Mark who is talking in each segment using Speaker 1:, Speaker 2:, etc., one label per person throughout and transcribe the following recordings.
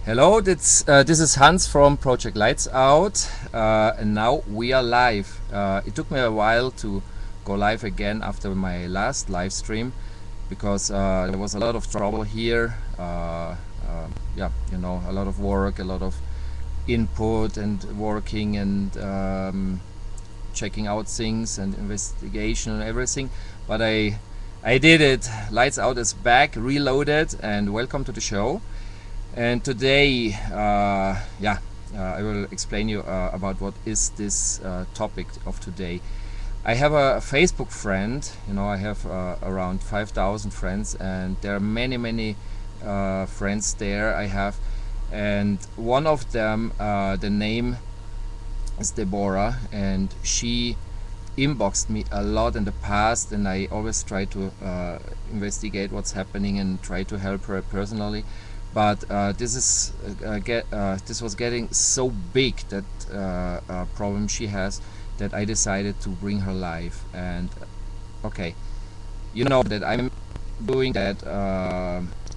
Speaker 1: Hello, this is Hans from Project Lights Out, and now we are live. It took me a while to go live again after my last live stream because there was a lot of trouble here. Yeah, a lot of work, a lot of input and working and checking out things and investigation and everything. But I did it. Lights Out is back, reloaded, and welcome to the show. And today, I will explain you about what is this topic of today. I have a Facebook friend. I have around 5,000 friends, and there are many friends there I have. And one of them, the name is Deborah, and she inboxed me a lot in the past, and I always try to investigate what's happening and try to help her personally. But this was getting so big, that problem she has, that I decided to bring her live. And okay, you know that I'm doing that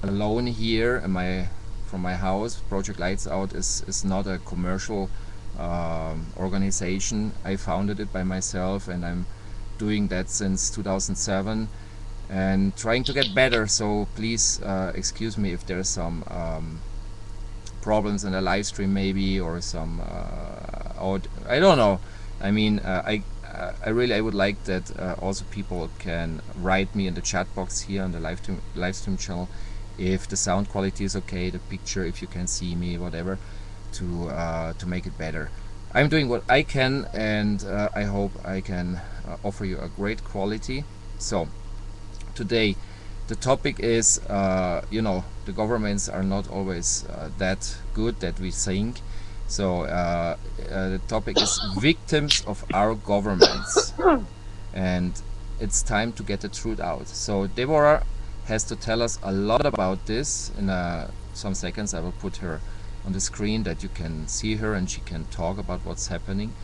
Speaker 1: alone here in from my house. Project Lights Out is not a commercial organization. I founded it by myself, and I'm doing that since 2007 and trying to get better. So please excuse me if there's some problems in the live stream, maybe, or some I don't know. I mean, I really, I would like that also people can write me in the chat box here on the live stream channel if the sound quality is okay, the picture, if you can see me, whatever, to make it better. I'm doing what I can, and I hope I can offer you a great quality. So today the topic is the governments are not always that good that we think. So the topic is victims of our governments, and it's time to get the truth out. So Deborah has to tell us a lot about this. In some seconds I will put her on the screen that you can see her and she can talk about what's happening.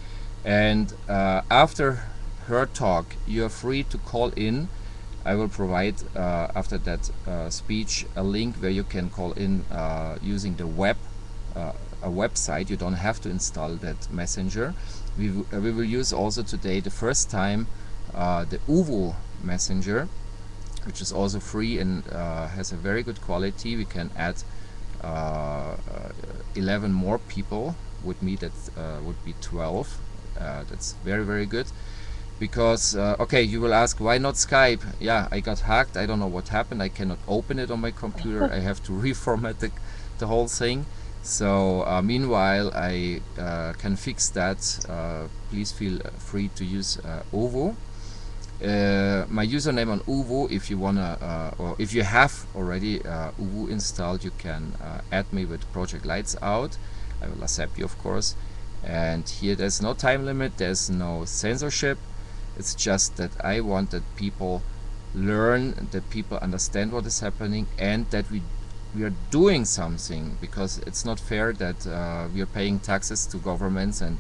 Speaker 1: And after her talk, you are free to call in. I will provide after that speech a link where you can call in using the a website. You don't have to install that messenger. We will use also today, the first time, the Uvu messenger, which is also free and has a very good quality. We can add 11 more people. With me that would be 12. That's very good. Because okay, you will ask, why not Skype? Yeah, I got hacked. I don't know what happened. I cannot open it on my computer. I have to reformat the whole thing. So meanwhile, I can fix that. Please feel free to use Ovo. My username on Ovo, if you wanna or if you have already Ovo installed, you can add me with Project Lights Out. I will accept you, of course. And here there's no time limit, there's no censorship. It's just that I want that people learn, that people understand what is happening, and that we are doing something, because it's not fair that we are paying taxes to governments and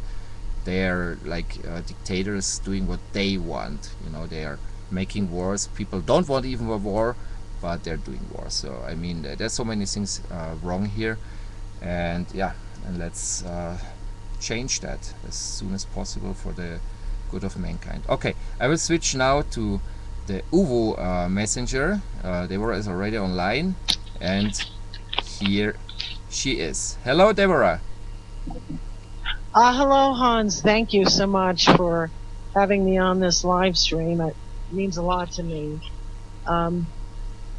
Speaker 1: they are like dictators doing what they want. They are making wars. People don't want even a war, but they're doing war. So I mean, there's so many things wrong here, and yeah, and let's change that as soon as possible for the good of mankind. Okay, I will switch now to the Uvu messenger. Deborah is already online, and here she is. Hello, Deborah.
Speaker 2: Hello, Hans. Thank you so much for having me on this live stream. It means a lot to me.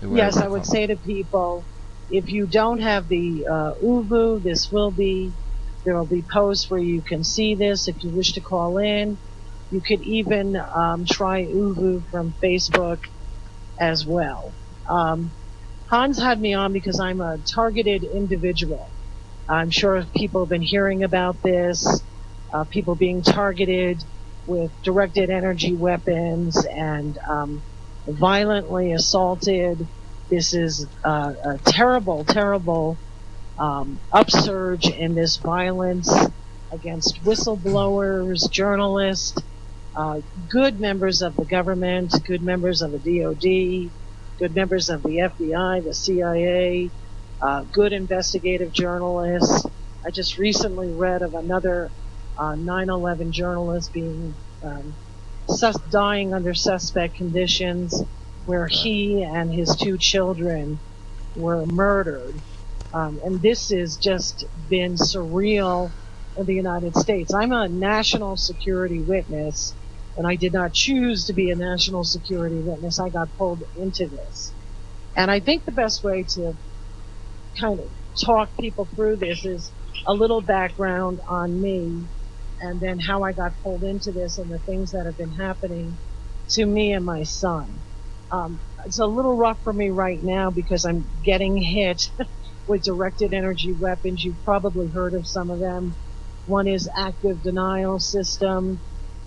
Speaker 2: Yes, I would say to people, if you don't have the Uvu, there will be posts where you can see this. If you wish to call in, you could even try Uvu from Facebook as well. Hans had me on because I'm a targeted individual. I'm sure people have been hearing about this, people being targeted with directed energy weapons and violently assaulted. This is a terrible upsurge in this violence against whistleblowers, journalists, good members of the government, good members of the DOD, good members of the FBI, the CIA, good investigative journalists. I just recently read of another 9/11 journalist being dying under suspect conditions, where he and his two children were murdered. And this has just been surreal in the United States. I'm a national security witness, and I did not choose to be a national security witness. I got pulled into this. And I think the best way to kind of talk people through this is a little background on me, and then how I got pulled into this and the things that have been happening to me and my son. It's a little rough for me right now because I'm getting hit with directed energy weapons. You've probably heard of some of them. One is active denial system,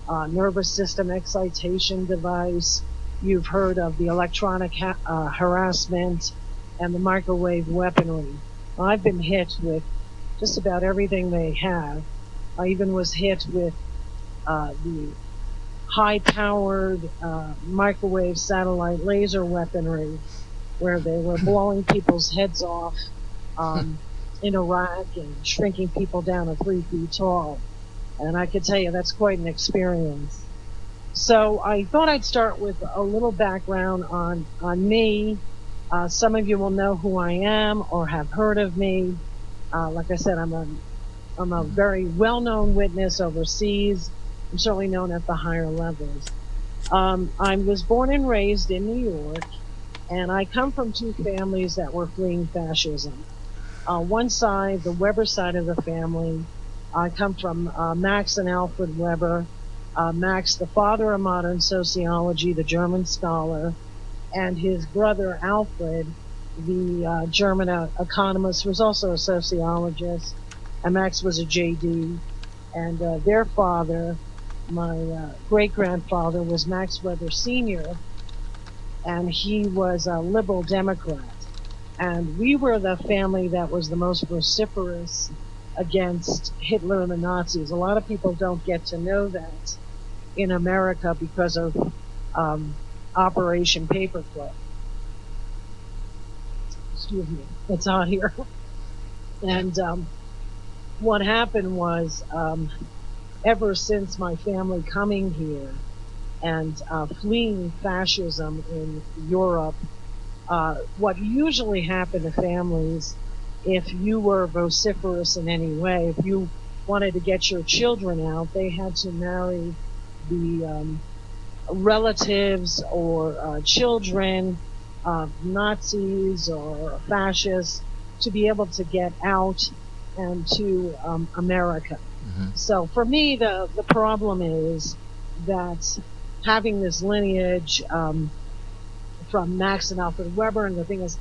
Speaker 2: nervous system excitation device. You've heard of the electronic harassment and the microwave weaponry. I've been hit with just about everything they have. I even was hit with the high-powered microwave satellite laser weaponry, where they were blowing people's heads off in Iraq and shrinking people down to 3 feet tall. And I could tell you that's quite an experience. So I thought I'd start with a little background on me. Some of you will know who I am or have heard of me. Like I said, I'm a very well-known witness overseas. I'm certainly known at the higher levels. I was born and raised in New York, and I come from two families that were fleeing fascism. One side, the Weber side of the family, I come from Max and Alfred Weber. Max, the father of modern sociology, the German scholar, and his brother Alfred, the German economist, was also a sociologist, and Max was a JD. And their father, my great-grandfather, was Max Weber Sr., and he was a liberal Democrat. And we were the family that was the most vociferous against Hitler and the Nazis. A lot of people don't get to know that in America because of Operation Paperclip. Excuse me, it's hot here. And what happened was, ever since my family coming here and fleeing fascism in Europe, what usually happened to families, if you were vociferous in any way, if you wanted to get your children out, they had to marry the relatives or children of Nazis or fascists to be able to get out and to America.
Speaker 1: Mm-hmm.
Speaker 2: So for me, the problem is that having this lineage from Max and Alfred Weber, and the thing is,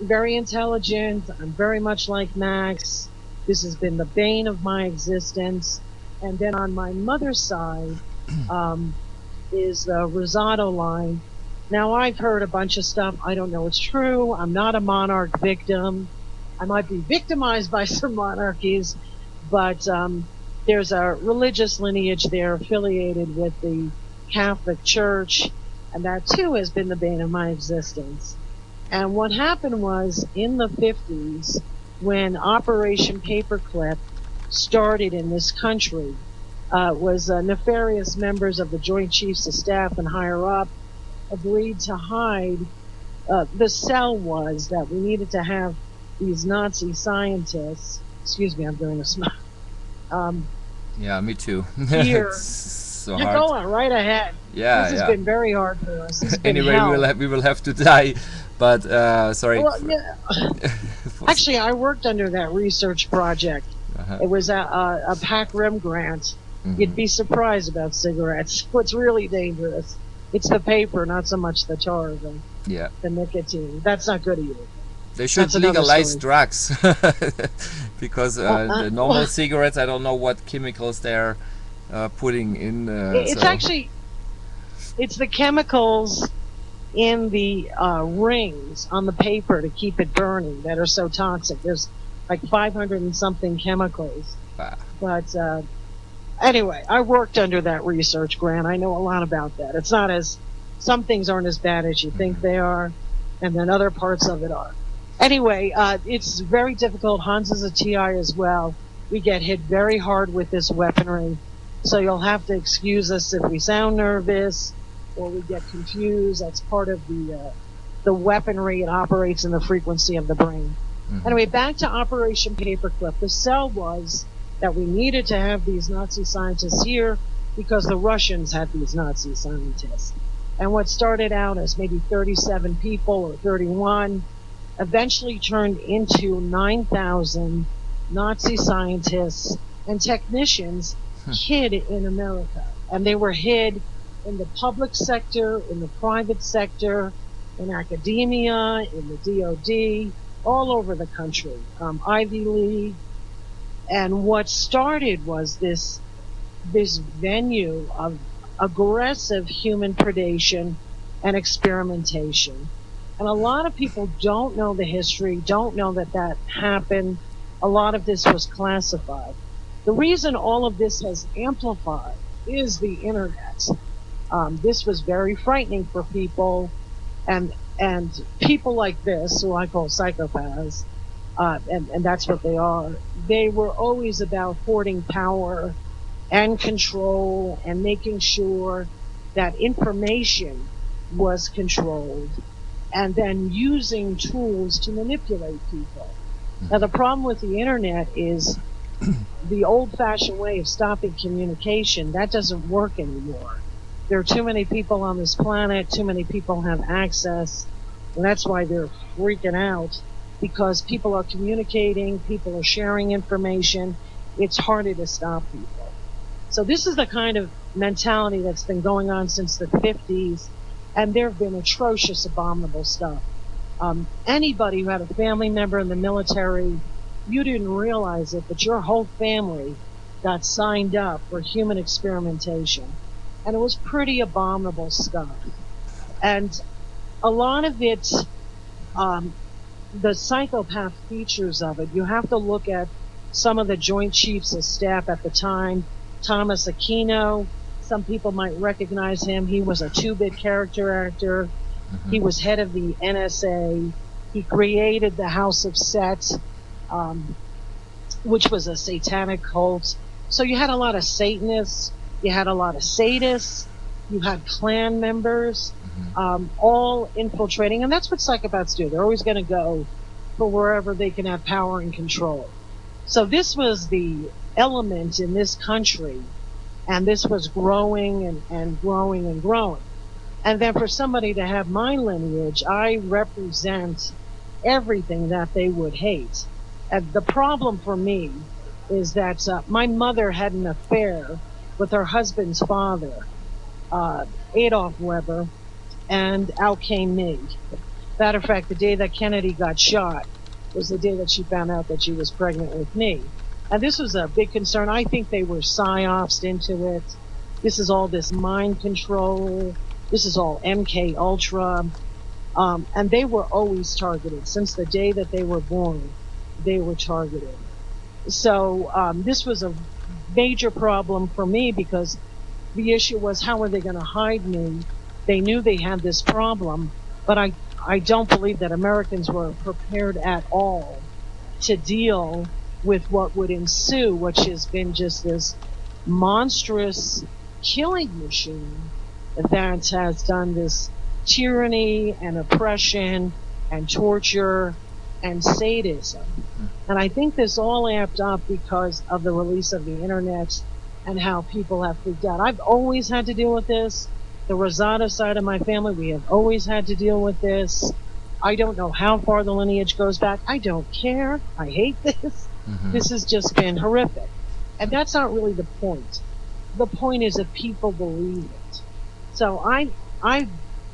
Speaker 2: very intelligent, I'm very much like Max. This has been the bane of my existence. And then on my mother's side is the Rosado line. Now, I've heard a bunch of stuff. I don't know it's true. I'm not a monarch victim. I might be victimized by some monarchies, but there's a religious lineage there affiliated with the Catholic Church, and that too has been the bane of my existence. And what happened was, in the 50s, when Operation Paperclip started in this country, was nefarious members of the Joint Chiefs of Staff and higher up agreed to hide. The sell was that we needed to have these Nazi scientists. Excuse me, I'm doing a smile.
Speaker 1: Yeah, me too.
Speaker 2: Here,
Speaker 1: It's so
Speaker 2: you're
Speaker 1: hard.
Speaker 2: going right ahead.
Speaker 1: Yeah,
Speaker 2: This has
Speaker 1: yeah.
Speaker 2: been very hard for us. This has been
Speaker 1: Anyway,
Speaker 2: hell.
Speaker 1: we will have to die. But sorry.
Speaker 2: Well, yeah. Actually, I worked under that research project.
Speaker 1: Uh-huh.
Speaker 2: It was a PAC RIM grant.
Speaker 1: Mhm.
Speaker 2: You'd be surprised about cigarettes. What's really dangerous, it's the paper, not so much the tar,
Speaker 1: Yeah.
Speaker 2: the nicotine. That's not good for you.
Speaker 1: They should
Speaker 2: That's another
Speaker 1: legalize
Speaker 2: story.
Speaker 1: drugs because the normal cigarettes, I don't know what chemicals they're putting in.
Speaker 2: It's
Speaker 1: so.
Speaker 2: actually, it's the chemicals in the rings on the paper to keep it burning that are so toxic. There's like 500 and something chemicals.
Speaker 1: Ah.
Speaker 2: But anyway, I worked under that research grant. I know a lot about that. It's not as, some things aren't as bad as you think they are, and then other parts of it are. Anyway, it's very difficult. Hans is a TI as well. We get hit very hard with this weaponry. So you'll have to excuse us if we sound nervous or we get confused. That's part of the weaponry. It operates in the frequency of the brain.
Speaker 1: Mm-hmm.
Speaker 2: Anyway, back to Operation Paperclip. The sell was that we needed to have these Nazi scientists here because the Russians had these Nazi scientists. And what started out as maybe 37 people or 31 eventually turned into 9,000 Nazi scientists and technicians hid in America. And they were hid in the public sector, in the private sector, in academia, in the DOD, all over the country, Ivy League. And what started was this venue of aggressive human predation and experimentation. And a lot of people don't know the history, don't know that that happened. A lot of this was classified. The reason all of this has amplified is the internet. This was very frightening for people, and people like this, who I call psychopaths, and that's what they are. They were always about hoarding power and control and making sure that information was controlled and then using tools to manipulate people. Now, the problem with the internet is the old-fashioned way of stopping communication. That doesn't work anymore. There are too many people on this planet, too many people have access, and that's why they're freaking out, because people are communicating, people are sharing information. It's harder to stop people. So this is the kind of mentality that's been going on since the 50s, and there have been atrocious, abominable stuff. Anybody who had a family member in the military, you didn't realize it, but your whole family got signed up for human experimentation. And it was pretty abominable stuff. And a lot of it, the psychopath features of it, you have to look at some of the Joint Chiefs of Staff at the time. Thomas Aquino, some people might recognize him. He was a two-bit character actor.
Speaker 1: Mm-hmm.
Speaker 2: He was head of the NSA. He created the House of Set, which was a satanic cult. So you had a lot of Satanists, you had a lot of sadists, you had Klan members, all infiltrating. And that's what psychopaths do. They're always going to go for wherever they can have power and control. So this was the element in this country, and this was growing and growing and growing. And then for somebody to have my lineage, I represent everything that they would hate. And the problem for me is that my mother had an affair with her husband's father, Adolf Weber, and out came me. Matter of fact, the day that Kennedy got shot was the day that she found out that she was pregnant with me. And this was a big concern. I think they were psyopsed into it. This is all this mind control. This is all MK Ultra. And they were always targeted. Since the day that they were born, they were targeted. So this was a major problem for me, because the issue was, how are they going to hide me? They knew they had this problem, but I don't believe that Americans were prepared at all to deal with what would ensue, which has been just this monstrous killing machine that has done this tyranny and oppression and torture and sadism. And I think this all amped up because of the release of the internet and how people have freaked out. I've always had to deal with this. The Rosado side of my family, we have always had to deal with this. I don't know how far the lineage goes back. I don't care. I hate this. This has just been horrific. And that's not really the point. The point is that people believe it. So I've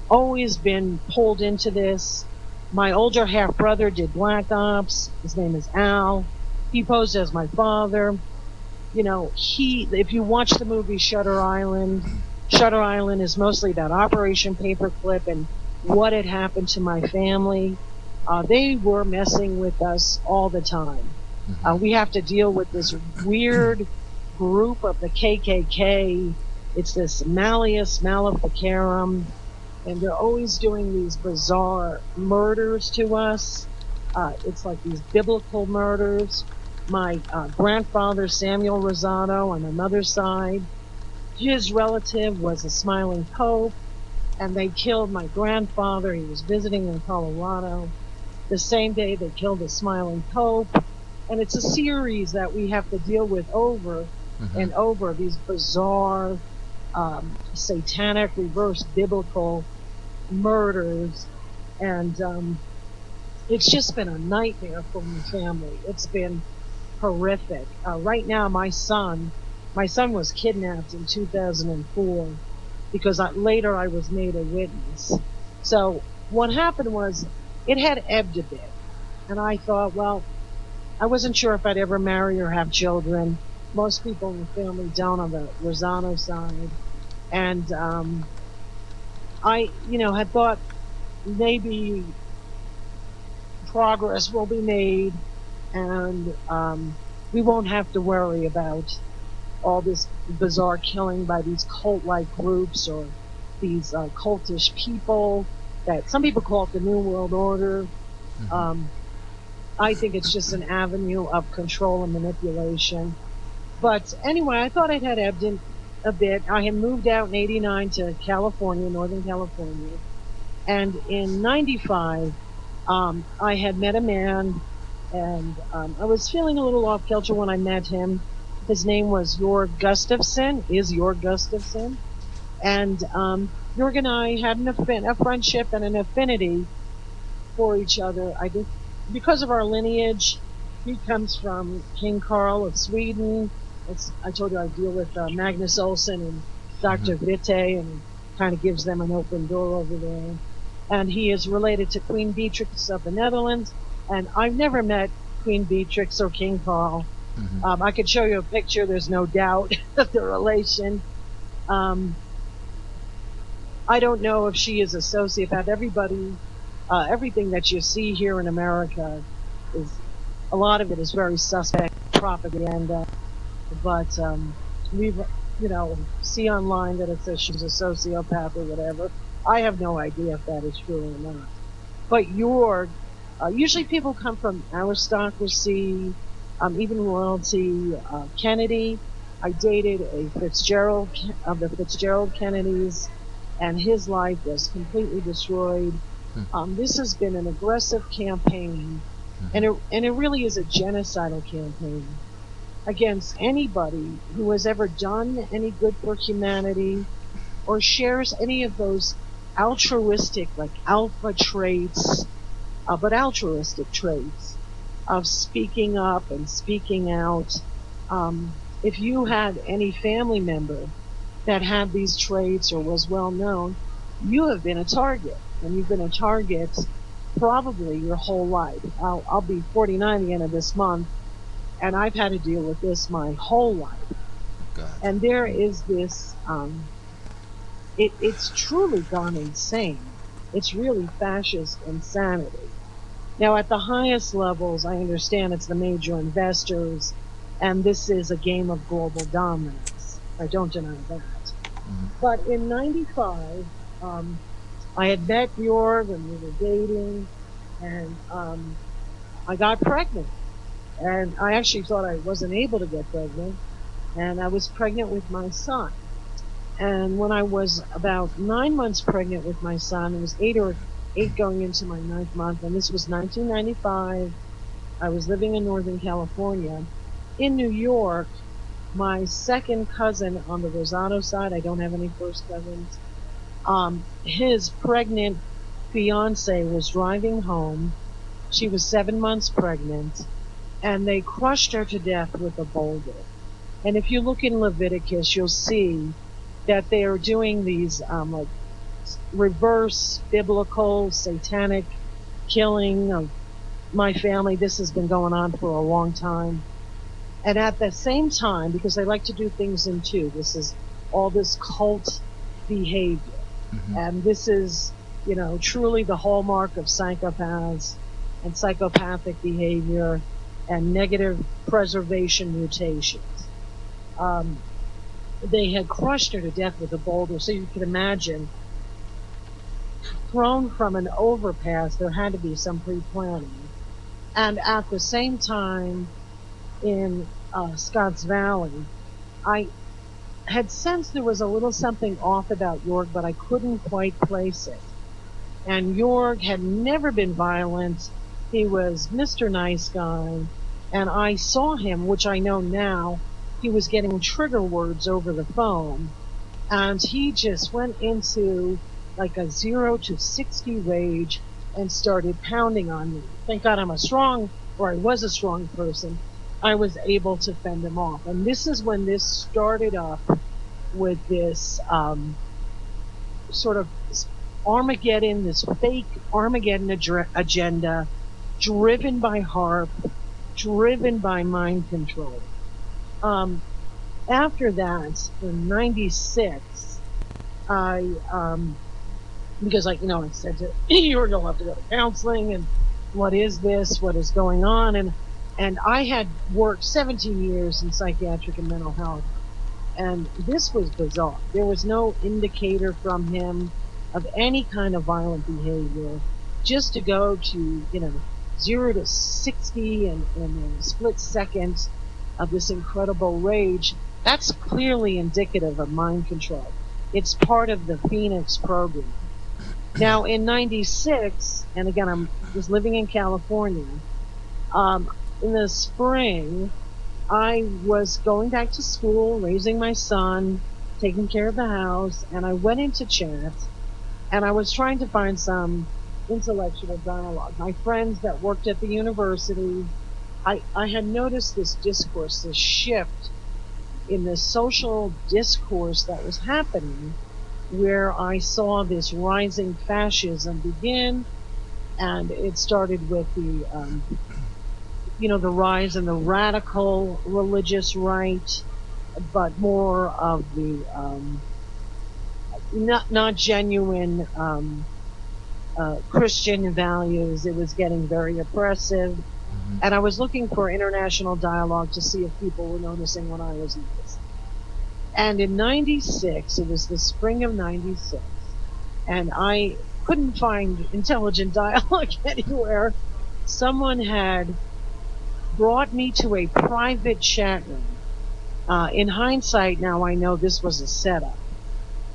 Speaker 2: always been pulled into this. My older half brother did Black Ops. His name is Al. He posed as my father. You know, if you watch the movie Shutter Island is mostly about Operation Paperclip and what had happened to my family. They were messing with us all the time. We have to deal with this weird group of the KKK. It's this Malleus Maleficarum, and they're always doing these bizarre murders to us. It's like these biblical murders. My grandfather, Samuel Rosado, on my mother's side, his relative was a smiling pope, and they killed my grandfather. He was visiting in Colorado. The same day they killed the smiling pope. And it's a series that we have to deal with over
Speaker 1: Mm-hmm.
Speaker 2: and over, these bizarre, satanic, reverse biblical murders. And it's just been a nightmare for my family. It's been horrific. Right now, my son was kidnapped in 2004 because later I was made a witness. So what happened was it had ebbed a bit. And I thought, well, I wasn't sure if I'd ever marry or have children. Most people in the family don't on the Rosano side. And I, had thought maybe progress will be made and we won't have to worry about all this bizarre killing by these cult-like groups or these cultish people that some people call it the New World Order.
Speaker 1: Mm-hmm.
Speaker 2: Um, I think it's just an avenue of control and manipulation. But anyway, I thought it had ebbed in a bit. I had moved out in '89 to California, Northern California. And in '95, I had met a man, and I was feeling a little off kilter when I met him. His name was Jorg Gustavson, is Jorg Gustavson. And Jorg and I had a friendship and an affinity for each other. I think because of our lineage, he comes from King Carl of Sweden. I told you I deal with Magnus Olsson and
Speaker 1: Mm-hmm.
Speaker 2: Dr. Witte, and kind of gives them an open door over there. And he is related to Queen Beatrix of the Netherlands. And I've never met Queen Beatrix or King Carl.
Speaker 1: Mm-hmm.
Speaker 2: I could show you a picture. There's no doubt of the relation. Um, I don't know if she is a sociopath. Everything that you see here in America is a lot of it is very suspect propaganda. But we've, see online that it says she's a sociopath or whatever. I have no idea if that is true or not. But usually people come from aristocracy, even royalty. Kennedy, I dated a Fitzgerald of the Fitzgerald Kennedys, and his life was completely destroyed. This has been an aggressive campaign,
Speaker 1: Mm-hmm.
Speaker 2: and it really is a genocidal campaign against anybody who has ever done any good for humanity or shares any of those altruistic, like alpha traits, but altruistic traits of speaking up and speaking out. If you had any family member that had these traits or was well known, you have been a target, and you've been a target probably your whole life. I'll be 49 the end of this month, and I've had to deal with this my whole life.
Speaker 1: God.
Speaker 2: And there is this, it's truly gone insane. It's really fascist insanity. Now, at the highest levels, I understand it's the major investors, and this is a game of global dominance. I don't deny that.
Speaker 1: Mm-hmm.
Speaker 2: But in '95, um, I had met Bjorg and we were dating, and I got pregnant. And I actually thought I wasn't able to get pregnant, and I was pregnant with my son. And when I was about 9 months pregnant with my son, it was eight going into my ninth month, and this was 1995. I was living in Northern California. In New York, my second cousin on the Rosado side, I don't have any first cousins, his pregnant fiance was driving home. She was 7 months pregnant, and they crushed her to death with a boulder. And if you look in Leviticus, you'll see that they are doing these like reverse biblical satanic killing of my family. This has been going on for a long time. And at the same time, because they like to do things in two, this is all this cult behavior.
Speaker 1: Mm-hmm.
Speaker 2: And this is, truly the hallmark of psychopaths and psychopathic behavior and negative preservation mutations. Um, they had crushed her to death with a boulder. So you can imagine, thrown from an overpass, there had to be some pre-planning. And at the same time, in Scotts Valley, I had sensed there was a little something off about York, but I couldn't quite place it. And York had never been violent. He was Mr. Nice Guy. And I saw him, which I know now, he was getting trigger words over the phone. And he just went into like a 0 to 60 rage and started pounding on me. Thank God I'm a strong, or I was a strong person. I was able to fend him off. And this is when this started up with this sort of Armageddon, this fake Armageddon agenda, driven by HARP, driven by mind control. Um, After that, in '96, I, because like, I said to you're going to have to go to counseling, and what is this? What is going on? And I had worked 17 years in psychiatric and mental health. And this was bizarre. There was no indicator from him of any kind of violent behavior. Just to go to, 0 to 60 in a split second of this incredible rage, that's clearly indicative of mind control. It's part of the Phoenix program. Now, in '96, and again, I was living in California, um, in the spring, I was going back to school, raising my son, taking care of the house, and I went into chat and I was trying to find some intellectual dialogue. My friends that worked at the university, I had noticed this discourse, this shift in the social discourse that was happening, where I saw this rising fascism begin, and it started with the rise in the radical religious right, but more of the not genuine Christian values. It was getting very oppressive,
Speaker 1: Mhm.
Speaker 2: and I was looking for international dialogue to see if people were noticing what I was noticing. And in '96, it was the spring of '96, and I couldn't find intelligent dialogue anywhere. Someone had brought me to a private chat room. In hindsight, now I know this was a setup,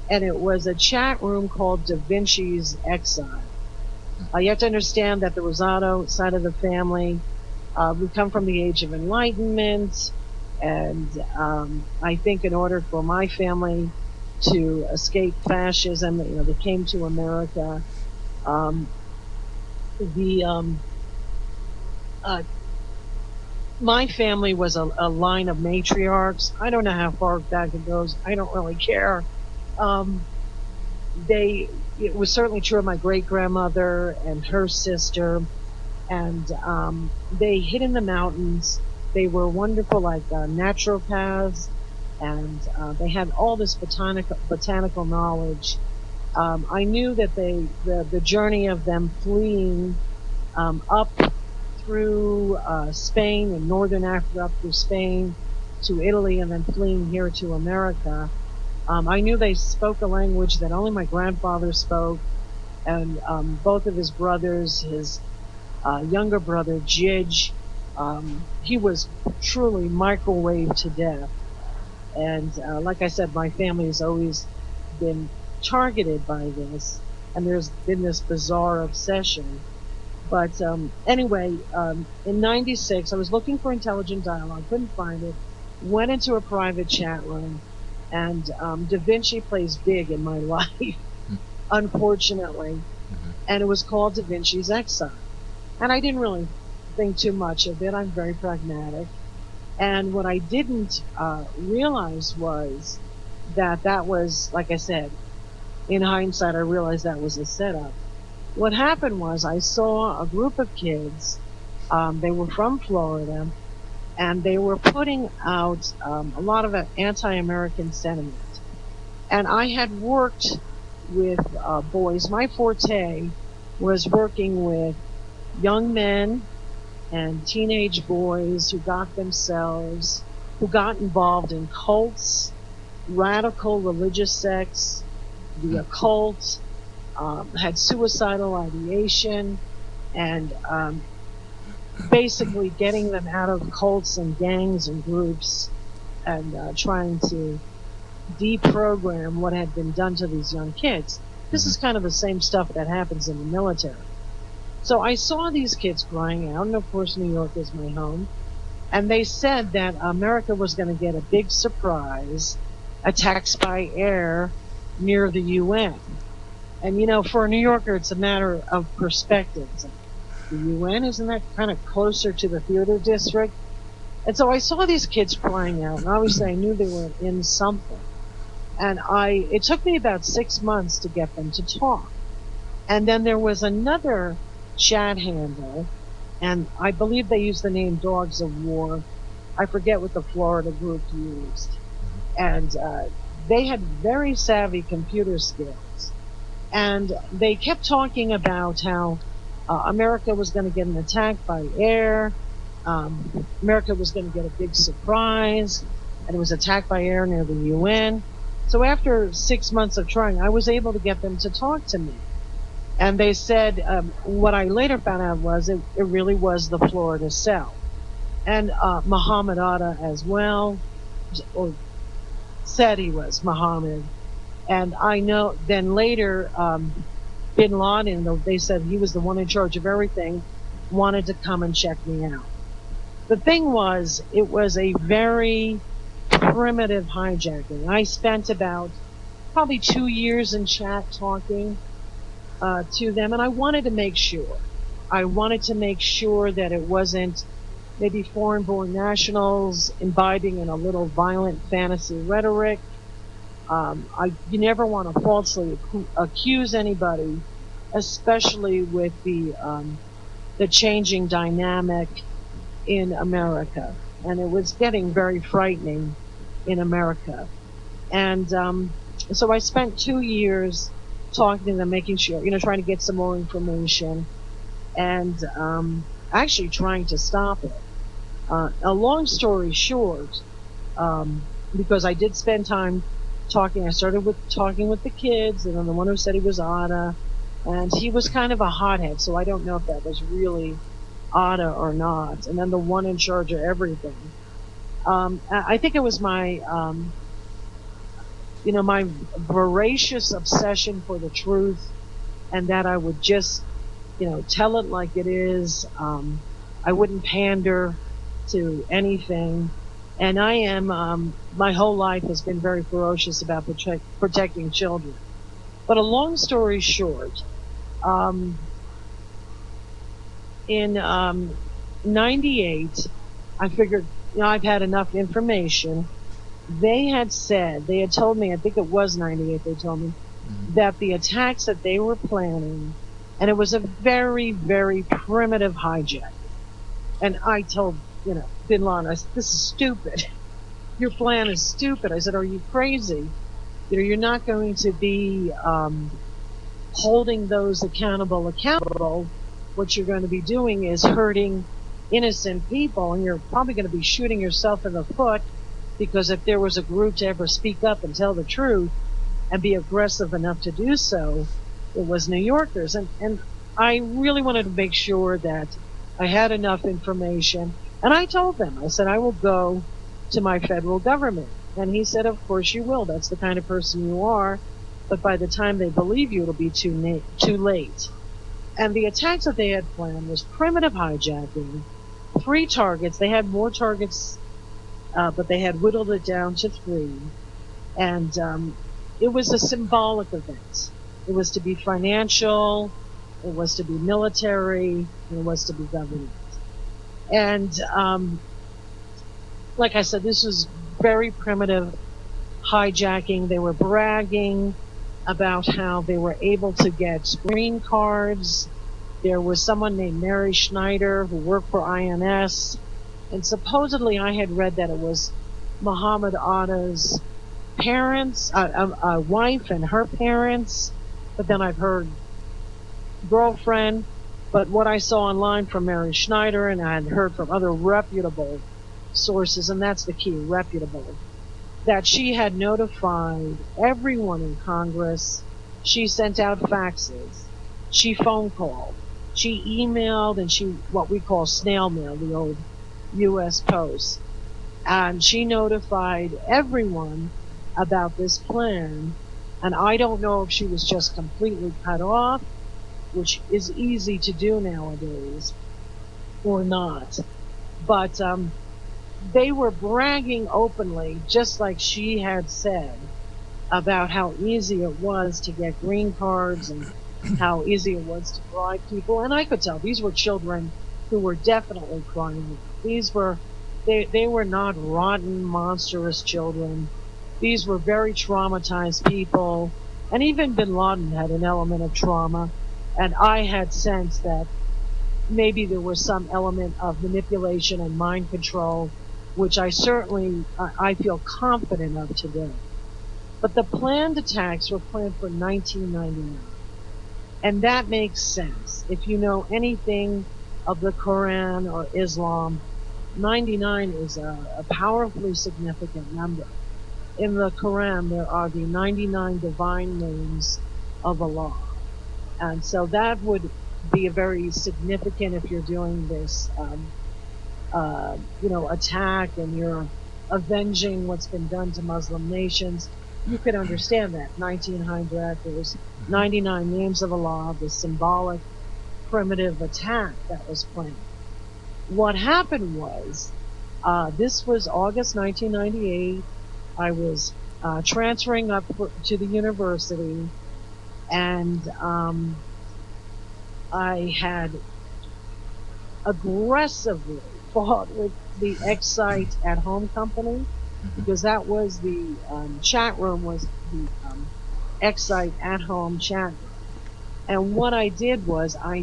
Speaker 2: and it was a chat room called Da Vinci's Exile. You have to understand that the Rosado side of the family, we come from the Age of Enlightenment, and I think in order for my family to escape fascism, they came to America. Um, the uh, My family was a line of matriarchs. I don't know how far back it goes. I don't really care. Um, it was certainly true of my great grandmother and her sister, and they hid in the mountains. They were wonderful, like naturopaths, and they had all this botanical knowledge. I knew that the journey of them fleeing up through Spain and northern Africa, up through Spain to Italy, and then fleeing here to America. I knew they spoke a language that only my grandfather spoke, and both of his brothers, his younger brother, Jidge, he was truly microwaved to death. And like I said, my family has always been targeted by this, and there's been this bizarre obsession. But anyway, in '96, I was looking for intelligent dialogue, couldn't find it, went into a private chat room, and Da Vinci plays big in my life, unfortunately.
Speaker 1: Mhm.
Speaker 2: And it was called Da Vinci's Exile. And I didn't really think too much of it. I'm very pragmatic. And what I didn't realize was that that was, like I said, in hindsight, I realized that was a setup. What happened was I saw a group of kids. They were from Florida, and they were putting out a lot of anti-American sentiment. And I had worked with boys. My forte was working with young men and teenage boys who got involved in cults, radical religious sects, the occult, had suicidal ideation, and basically getting them out of cults and gangs and groups and trying to deprogram what had been done to these young kids. This
Speaker 1: Mm-hmm.
Speaker 2: is kind of the same stuff that happens in the military. So I saw these kids crying out, and of course New York is my home, and they said that America was going to get a big surprise, attacks by air near the UN. And you know, for a New Yorker, it's a matter of perspective. The UN, isn't that kind of closer to the theater district? And so I saw these kids crying out, and obviously I knew they were in something. And it took me about 6 months to get them to talk. And then there was another chat handle, and I believe they used the name Dogs of War. I forget what the Florida group used. And they had very savvy computer skills. And they kept talking about how America was going to get an attack by air. America was going to get a big surprise, and it was attacked by air near the UN. So after 6 months of trying, I was able to get them to talk to me. And they said, what I later found out was it really was the Florida cell. And Muhammad Atta as well, or said he was Muhammad. And I know then later, Bin Laden, they said he was the one in charge of everything, wanted to come and check me out. The thing was, it was a very primitive hijacking. I spent about probably 2 years in chat talking to them, and I wanted to make sure. I wanted to make sure that it wasn't maybe foreign-born nationals imbibing in a little violent fantasy rhetoric. You never want to falsely accuse anybody, especially with the changing dynamic in America. And it was getting very frightening in America. And so I spent 2 years talking to them, making sure, trying to get some more information and actually trying to stop it. A long story short, because I did spend time talking, I started with talking with the kids, and then the one who said he was Atta, and he was kind of a hothead, so I don't know if that was really Atta or not. And then the one in charge of everything. I think it was my my voracious obsession for the truth, and that I would just, tell it like it is. I wouldn't pander to anything. And I am, my whole life has been very ferocious about protecting children. But a long story short, in 98, I figured, I've had enough information. They had told me, I think it was 98, they told me, that the attacks that they were planning, and it was a very, very primitive hijack. And I told, Bin Laden, I said, this is stupid. Your plan is stupid. I said, are you crazy? You're not going to be holding those accountable. What you're going to be doing is hurting innocent people, and you're probably going to be shooting yourself in the foot, because if there was a group to ever speak up and tell the truth and be aggressive enough to do so, it was New Yorkers. And I really wanted to make sure that I had enough information. And I told them, I said, I will go to my federal government. And he said, of course you will. That's the kind of person you are. But by the time they believe you, it'll be too late. And the attacks that they had planned was primitive hijacking, 3 targets. They had more targets, but they had whittled it down to 3. And it was a symbolic event. It was to be financial, it was to be military, and it was to be government. And like I said, this was very primitive hijacking. They were bragging about how they were able to get green cards. There was someone named Mary Schneider who worked for INS, and supposedly I had read that it was Muhammad Atta's parents, a wife and her parents, but then I've heard girlfriend. But what I saw online from Mary Schneider, and I had heard from other reputable sources, and that's the key, reputable, that she had notified everyone in Congress. She sent out faxes. She phone called. She emailed and she, what we call snail mail, the old U.S. Post. And she notified everyone about this plan. And I don't know if she was just completely cut off, which is easy to do nowadays, or not. But they were bragging openly, just like she had said, about how easy it was to get green cards and how easy it was to bribe people. And I could tell these were children who were definitely crying. They were not rotten, monstrous children. These were very traumatized people. And even bin Laden had an element of trauma. And I had sensed that maybe there was some element of manipulation and mind control, which I feel confident of today. But the planned attacks were planned for 1999. And that makes sense. If you know anything of the Quran or Islam, 99 is a powerfully significant number. In the Quran, there are the 99 divine names of Allah. And so that would be a very significant if you're doing this, attack and you're avenging what's been done to Muslim nations. You could understand that 1900, there's 99 names of Allah, the symbolic primitive attack that was planned. What happened was, this was August 1998. I was transferring up to the university, and I had aggressively fought with the Excite at Home company, because that was the chat room, was the Excite at Home chat room. And what I did was I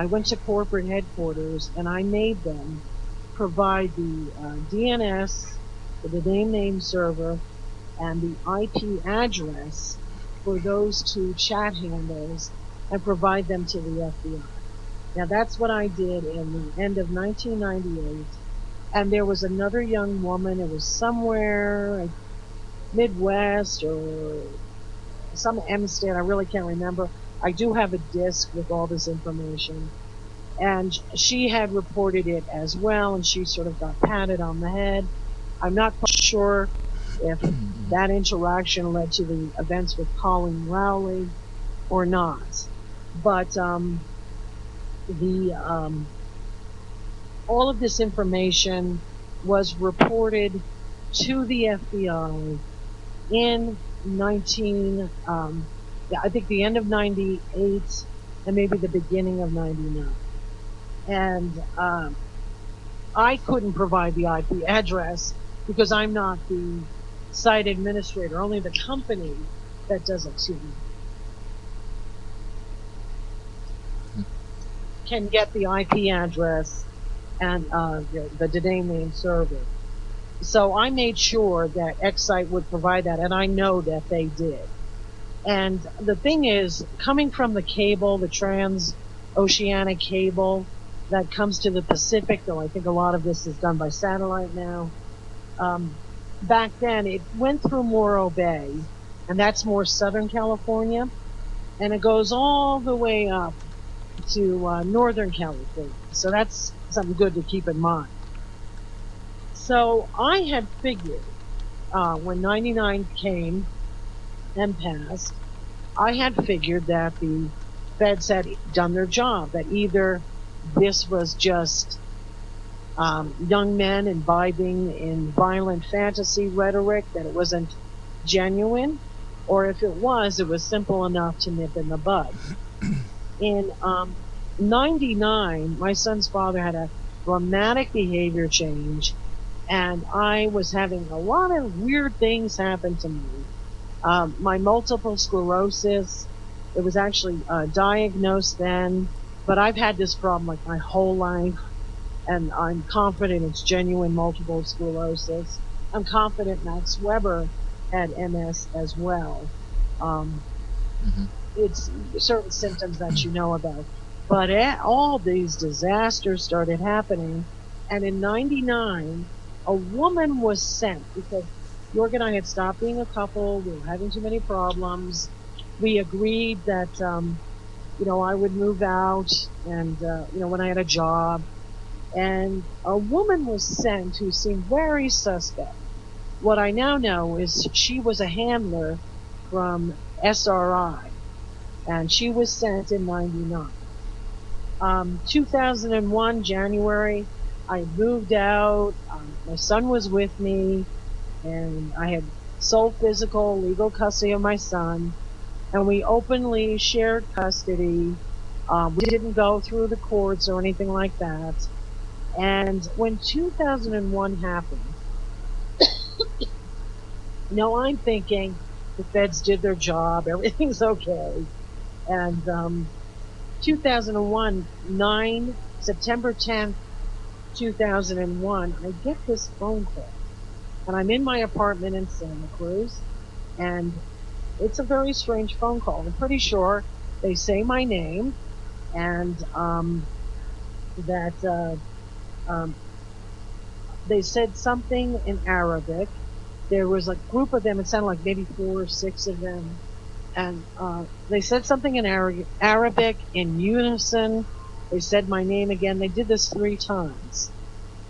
Speaker 2: went to corporate headquarters and I made them provide the DNS, the name server, and the IP address for those two chat handles and provide them to the FBI. Now that's what I did in the end of 1998. And there was another young woman, it was somewhere Midwest or some M state, I really can't remember. I do have a disc with all this information. And she had reported it as well, and she sort of got patted on the head. I'm not quite sure if that interaction led to the events with Colleen Rowley or not. But all of this information was reported to the FBI in I think the end of 98 and maybe the beginning of 99. And I couldn't provide the IP address because I'm not the site administrator, only the company that does it to me can get the IP address and the domain name server. So I made sure that Excite would provide that, and I know that they did. And the thing is, coming from the cable, the transoceanic cable that comes to the Pacific, though I think a lot of this is done by satellite now, back then it went through Morro Bay, and that's more Southern California, and it goes all the way up to Northern California. So that's something good to keep in mind. So I had figured, when 99 came and passed, I had figured that the feds had done their job, that either this was just young men imbibing in violent fantasy rhetoric, that it wasn't genuine, or if it was simple enough to nip in the bud. In 99, my son's father had a dramatic behavior change, and I was having a lot of weird things happen to me. My multiple sclerosis, it was actually diagnosed then, but I've had this problem like my whole life, and I'm confident it's genuine multiple sclerosis. I'm confident Max Weber had MS as well. It's certain symptoms that you know about. But all these disasters started happening, and in 99, a woman was sent because York and I had stopped being a couple. We were having too many problems. We agreed that I would move out and, when I had a job, and a woman was sent who seemed very suspect. What I now know is she was a handler from SRI, and she was sent in 99. 2001, January, I moved out. My son was with me, and I had sole physical legal custody of my son, and we openly shared custody. We didn't go through the courts or anything like that. And when 2001 happened, I'm thinking the feds did their job, everything's okay. And 2001, September 10th, 2001, I get this phone call. And I'm in my apartment in Santa Cruz, and it's a very strange phone call. I'm pretty sure they say my name, and that they said something in Arabic. There was a group of them. It sounded like maybe 4 or 6 of them, and they said something in Arabic in unison. They said my name again. They did this 3 times,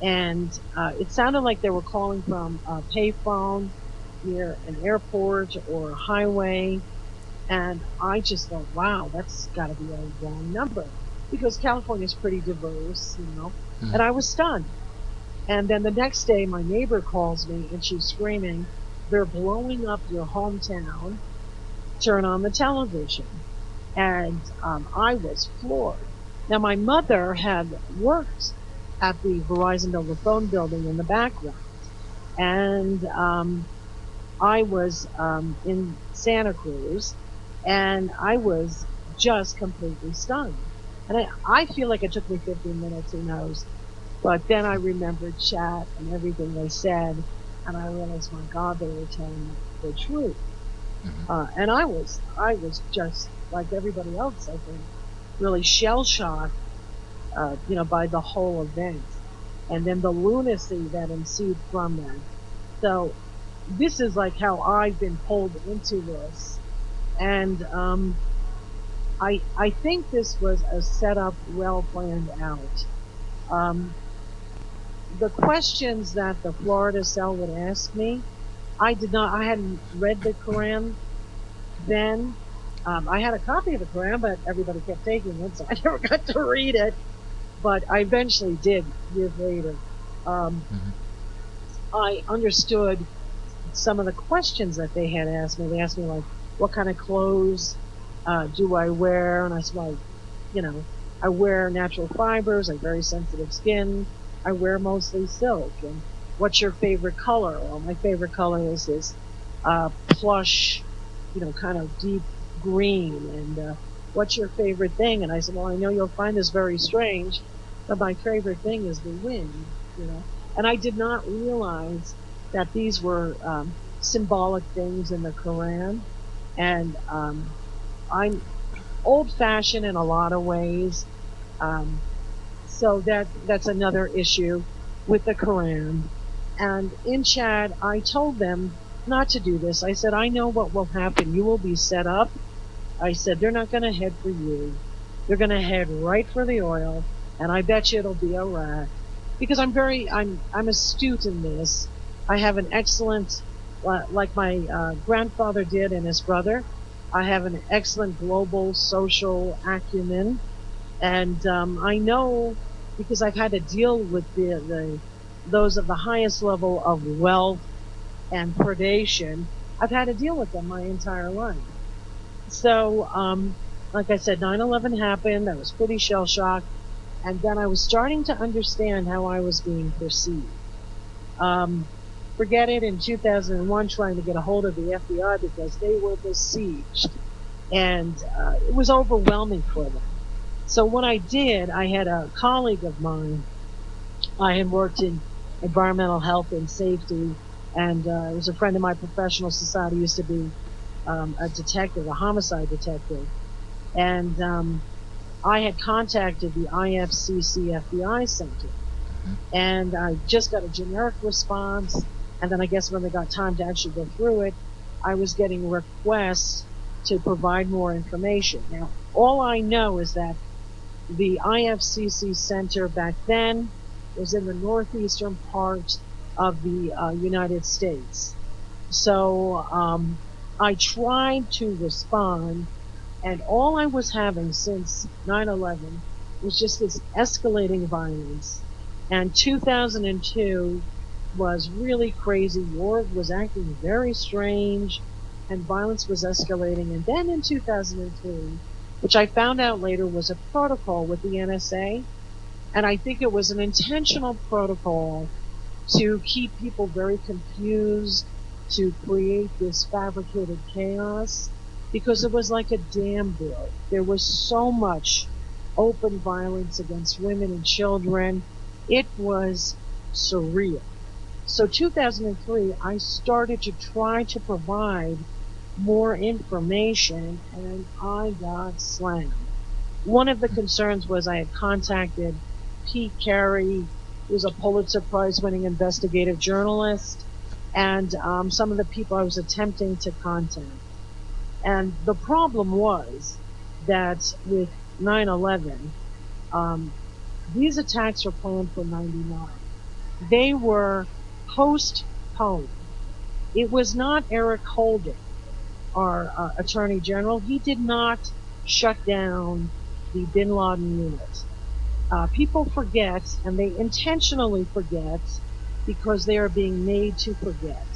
Speaker 2: and it sounded like they were calling from a payphone near an airport or a highway. And I just thought, wow, that's got to be a wrong number because California is pretty diverse.
Speaker 1: Mhm.
Speaker 2: And I was stunned. And then the next day, my neighbor calls me and she's screaming, "They're blowing up your hometown. Turn on the television." And I was floored. Now, my mother had worked at the Verizon Builder phone building in the background. And I was in Santa Cruz, and I was just completely stunned. And I feel like it took me 15 minutes, who knows. But then I remembered chat and everything they said, and I realized, my God, they were telling the truth.
Speaker 1: Mhm.
Speaker 2: And I was just like everybody else, I think, really shell shocked, by the whole event, and then the lunacy that ensued from that. So this is like how I've been pulled into this, and I think this was a setup, well planned out. Um, the questions that the Florida cell would ask me, I did not. I hadn't read the Quran then. I had a copy of the Quran, but everybody kept taking it, so I never got to read it. But I eventually did years later. Um,
Speaker 1: Mhm.
Speaker 2: I understood some of the questions that they had asked me. They asked me, like, what kind of clothes do I wear? And I said, well, you know, I wear natural fibers, like very sensitive skin. I wear mostly silk. And what's your favorite color? Well, my favorite color is this plush, kind of deep green. And what's your favorite thing? And I said, well, I know you'll find this very strange, but my favorite thing is the wind. And I did not realize that these were symbolic things in the Quran. And I'm old fashioned in a lot of ways. Um, so that's another issue with the Quran. And in chat, I told them not to do this. I said, I know what will happen. You will be set up. I said, they're not going to head for you. They're going to head right for the oil. And I bet you it'll be Iraq because I'm astute in this. I have an excellent, like my grandfather did and his brother. I have an excellent global social acumen, and I know because I've had to deal with the those of the highest level of wealth and predation. I've had to deal with them my entire life. So, like I said, 9/11 happened. I was pretty shell shocked, and then I was starting to understand how I was being perceived. Um, Forget it in 2001, trying to get a hold of the FBI because they were besieged, and it was overwhelming for them. So what I did, I had a colleague of mine. I had worked in environmental health and safety, and it was a friend of my professional society. Used to be a detective, a homicide detective, and I had contacted the IFCC FBI Center,
Speaker 1: Mhm.
Speaker 2: and I just got a generic response. And then I guess when they got time to actually go through it, I was getting requests to provide more information. Now, all I know is that the IFCC center back then was in the northeastern part of the United States. So I tried to respond, and all I was having since 9/11 was just this escalating violence. And 2002 was really crazy. War was acting very strange, and violence was escalating. And then in 2003, which I found out later was a protocol with the NSA, and I think it was an intentional protocol to keep people very confused, to create this fabricated chaos, because it was like a dam broke. There was so much open violence against women and children. It was surreal. So 2003, I started to try to provide more information, and I got slammed. One of the concerns was I had contacted Pete Carey, who's a Pulitzer Prize winning investigative journalist, and some of the people I was attempting to contact. And the problem was that with 9/11, um, these attacks were planned for 99. They were postponed. It was not Eric Holder, our Attorney General. He did not shut down the bin Laden unit. People forget, and they intentionally forget because they are being made to forget.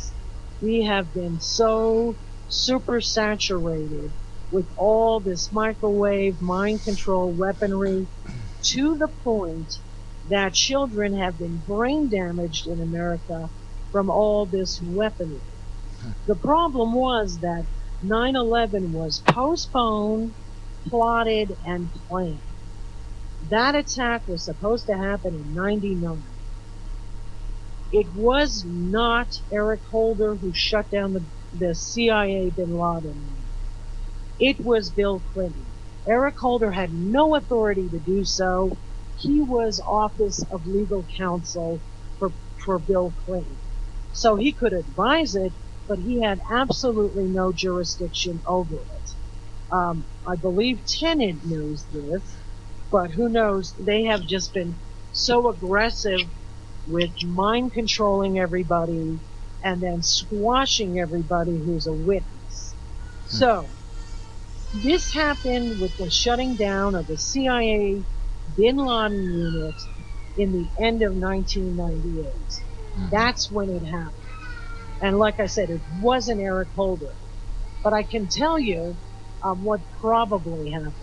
Speaker 2: We have been so super saturated with all this microwave mind control weaponry to the point that children have been brain damaged in America from all this weaponry. The problem was that 9/11 was postponed, plotted, and planned. That attack was supposed to happen in 99. It was not Eric Holder who shut down the CIA bin Laden. It was Bill Clinton. Eric Holder had no authority to do so. He was Office of Legal Counsel for Bill Clinton. So he could advise it, but he had absolutely no jurisdiction over it. I believe Tenet knows this, but who knows? They have just been so aggressive with mind controlling everybody and then squashing everybody who's a witness. So this happened with the shutting down of the CIA bin Laden unit in the end of 1998. That's when it happened. And like I said, it wasn't Eric Holder. But I can tell you what probably happened.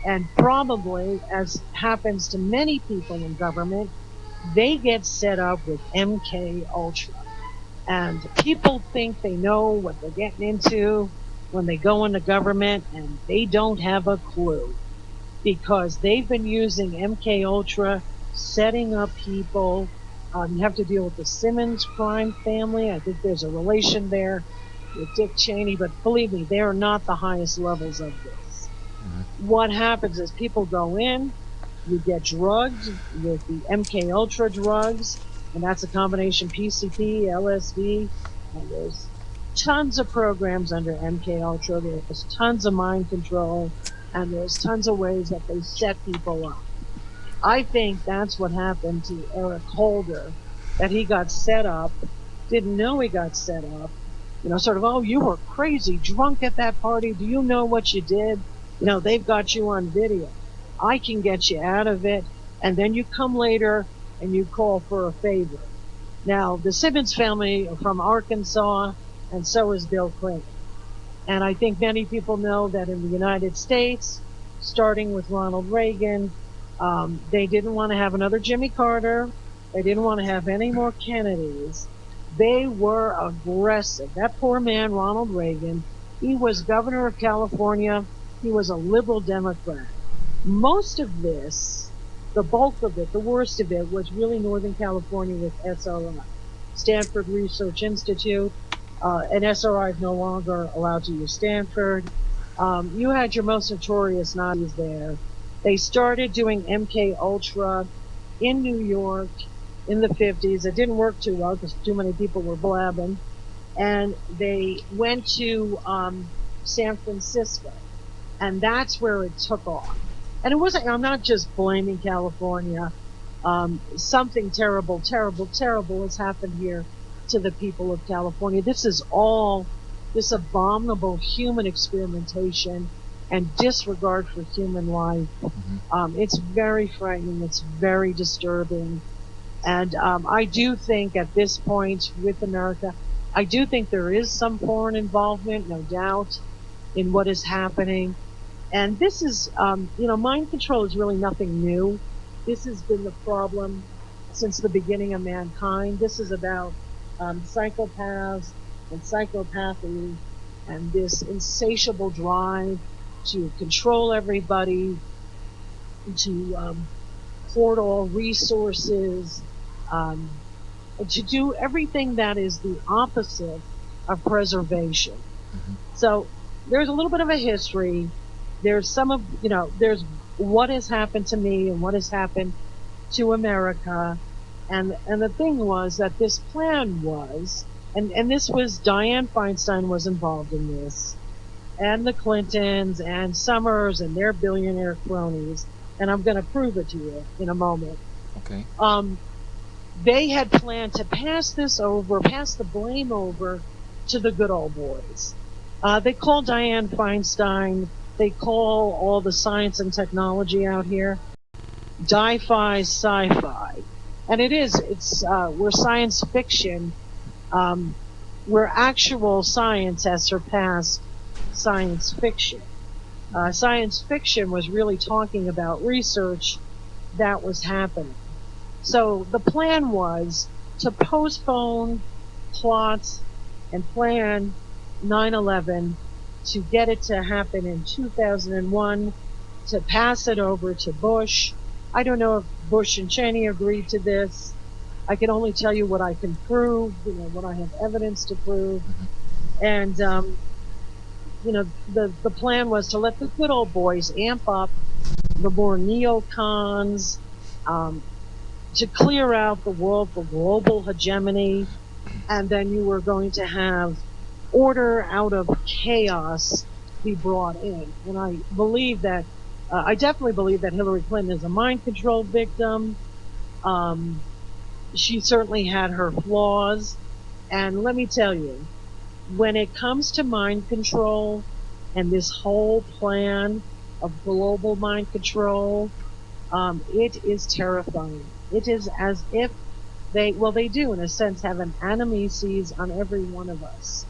Speaker 2: And probably, as happens to many people in government, they get set up with MK Ultra. And people think they know what they're getting into when they go into government, and they don't have a clue because they've been using MK Ultra, setting up people. You have to deal with the Simmons crime family. I think there's a relation there with Dick Cheney, but believe me, they are not the highest levels of this. What happens is people go in, you get drugged with the MK Ultra drugs, and that's a combination PCP, LSD, and there's tons of programs under MK Ultra. There's tons of mind control, and there's tons of ways that they set people up. I think that's what happened to Eric Holder, that he got set up, didn't know he got set up, sort of, oh, you were crazy, drunk at that party. Do you know what you did? They've got you on video. I can get you out of it. And then you come later and you call for a favor. Now, the Simmons family are from Arkansas, and so is Bill Clinton. And I think many people know that in the United States, starting with Ronald Reagan, they didn't want to have another Jimmy Carter. They didn't want to have any more Kennedys. They were aggressive. That poor man, Ronald Reagan, he was governor of California. He was a liberal Democrat. Most of this, the bulk of it, the worst of it, was really Northern California with SRI, Stanford Research Institute. And SRI is no longer allowed to use Stanford. You had your most notorious Nazis there. They started doing MK Ultra in New York in the 50s. It didn't work too well because too many people were blabbing. And they went to San Francisco. And that's where it took off. And it wasn't, I'm not just blaming California. Something terrible, terrible, terrible has happened here to the people of California. This is all this abominable human experimentation and disregard for human life. It's very frightening. It's very disturbing. And I do think at this point with America, I do think there is some foreign involvement, no doubt, in what is happening. And this is, mind control is really nothing new. This has been the problem since the beginning of mankind. This is about psychopaths and psychopathy and this insatiable drive to control everybody, to hoard all resources, to do everything that is the opposite of preservation. So there's a little bit of a history. There's some of, there's what has happened to me and what has happened to America. And the thing was that this plan was, and this was, Dianne Feinstein was involved in this, and the Clintons and Summers and their billionaire cronies. And I'm going to prove it to you in a moment.
Speaker 1: Okay.
Speaker 2: They had planned to pass the blame over to the good old boys. They call Dianne Feinstein, they call all the science and technology out here di-fi sci-fi. And we're science fiction, where actual science has surpassed science fiction. Science fiction was really talking about research that was happening. So the plan was to postpone, plot, and plan 9/11 to get it to happen in 2001, to pass it over to Bush. I don't know if Bush and Cheney agreed to this. I can only tell you what I can prove, what I have evidence to prove. And, the plan was to let the good old boys amp up the more neocons, to clear out the world for global hegemony, and then you were going to have order out of chaos be brought in. And I definitely believe that Hillary Clinton is a mind control victim. She certainly had her flaws. And let me tell you, when it comes to mind control and this whole plan of global mind control, it is terrifying. It is as if they do in a sense have an anamnesis on every one of us.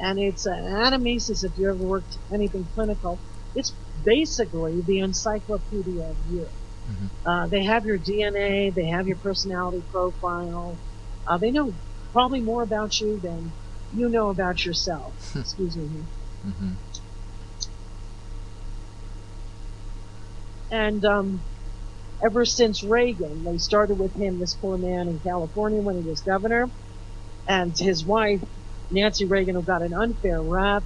Speaker 2: And it's an anamnesis, if you ever worked anything clinical, it's basically the encyclopedia of you. They have your DNA, they have your personality profile, they know probably more about you than you know about yourself. Excuse me. And ever since Reagan, they started with him, this poor man in California when he was governor, and his wife, Nancy Reagan, who got an unfair rap.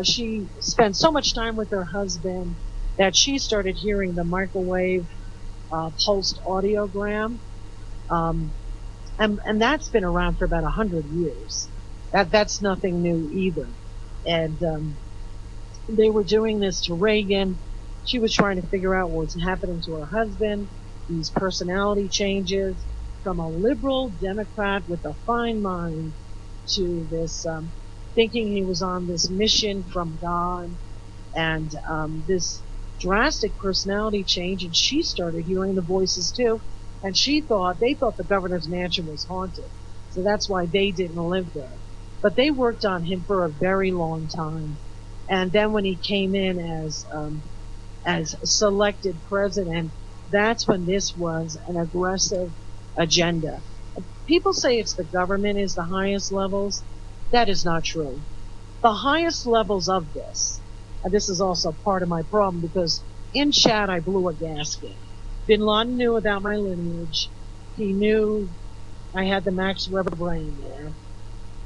Speaker 2: She spent so much time with her husband that she started hearing the microwave pulsed audiogram. And that's been around for about 100 years. That's nothing new either. And they were doing this to Reagan. She was trying to figure out what was happening to her husband, these personality changes from a liberal Democrat with a fine mind to this thinking he was on this mission from God, and this drastic personality change. And she started hearing the voices too, and they thought the governor's mansion was haunted, so that's why they didn't live there. But they worked on him for a very long time, and then when he came in as selected president, that's when this was an aggressive agenda. People say it's the government is the highest levels. That is not true. The highest levels of this, and this is also part of my problem, because in chat I blew a gasket. Bin Laden knew about my lineage. He knew I had the Max Weber brain there.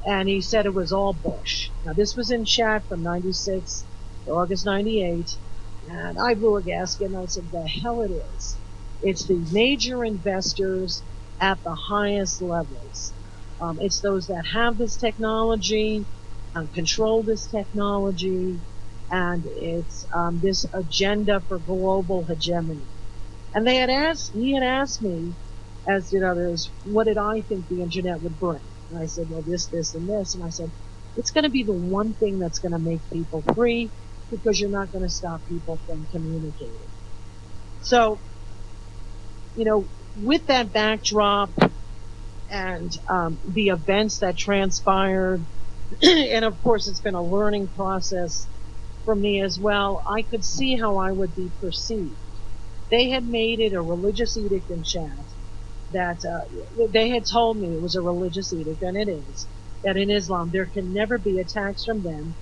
Speaker 2: And he said it was all Bush. Now this was in chat from 96 to August 98. And I blew a gasket and I said, the hell it is. It's the major investors at the highest levels. It's those that have this technology, control this technology, and it's this agenda for global hegemony. And he had asked me, as did others, what did I think the internet would bring? And I said, well, this, and this. And I said, it's going to be the one thing that's going to make people free, because you're not going to stop people from communicating. So, with that backdrop and the events that transpired, and of course it's been a learning process for me as well, I could see how I would be perceived. They had made it a religious edict in chat that they had told me it was a religious edict, and it is, that in Islam there can never be attacks from them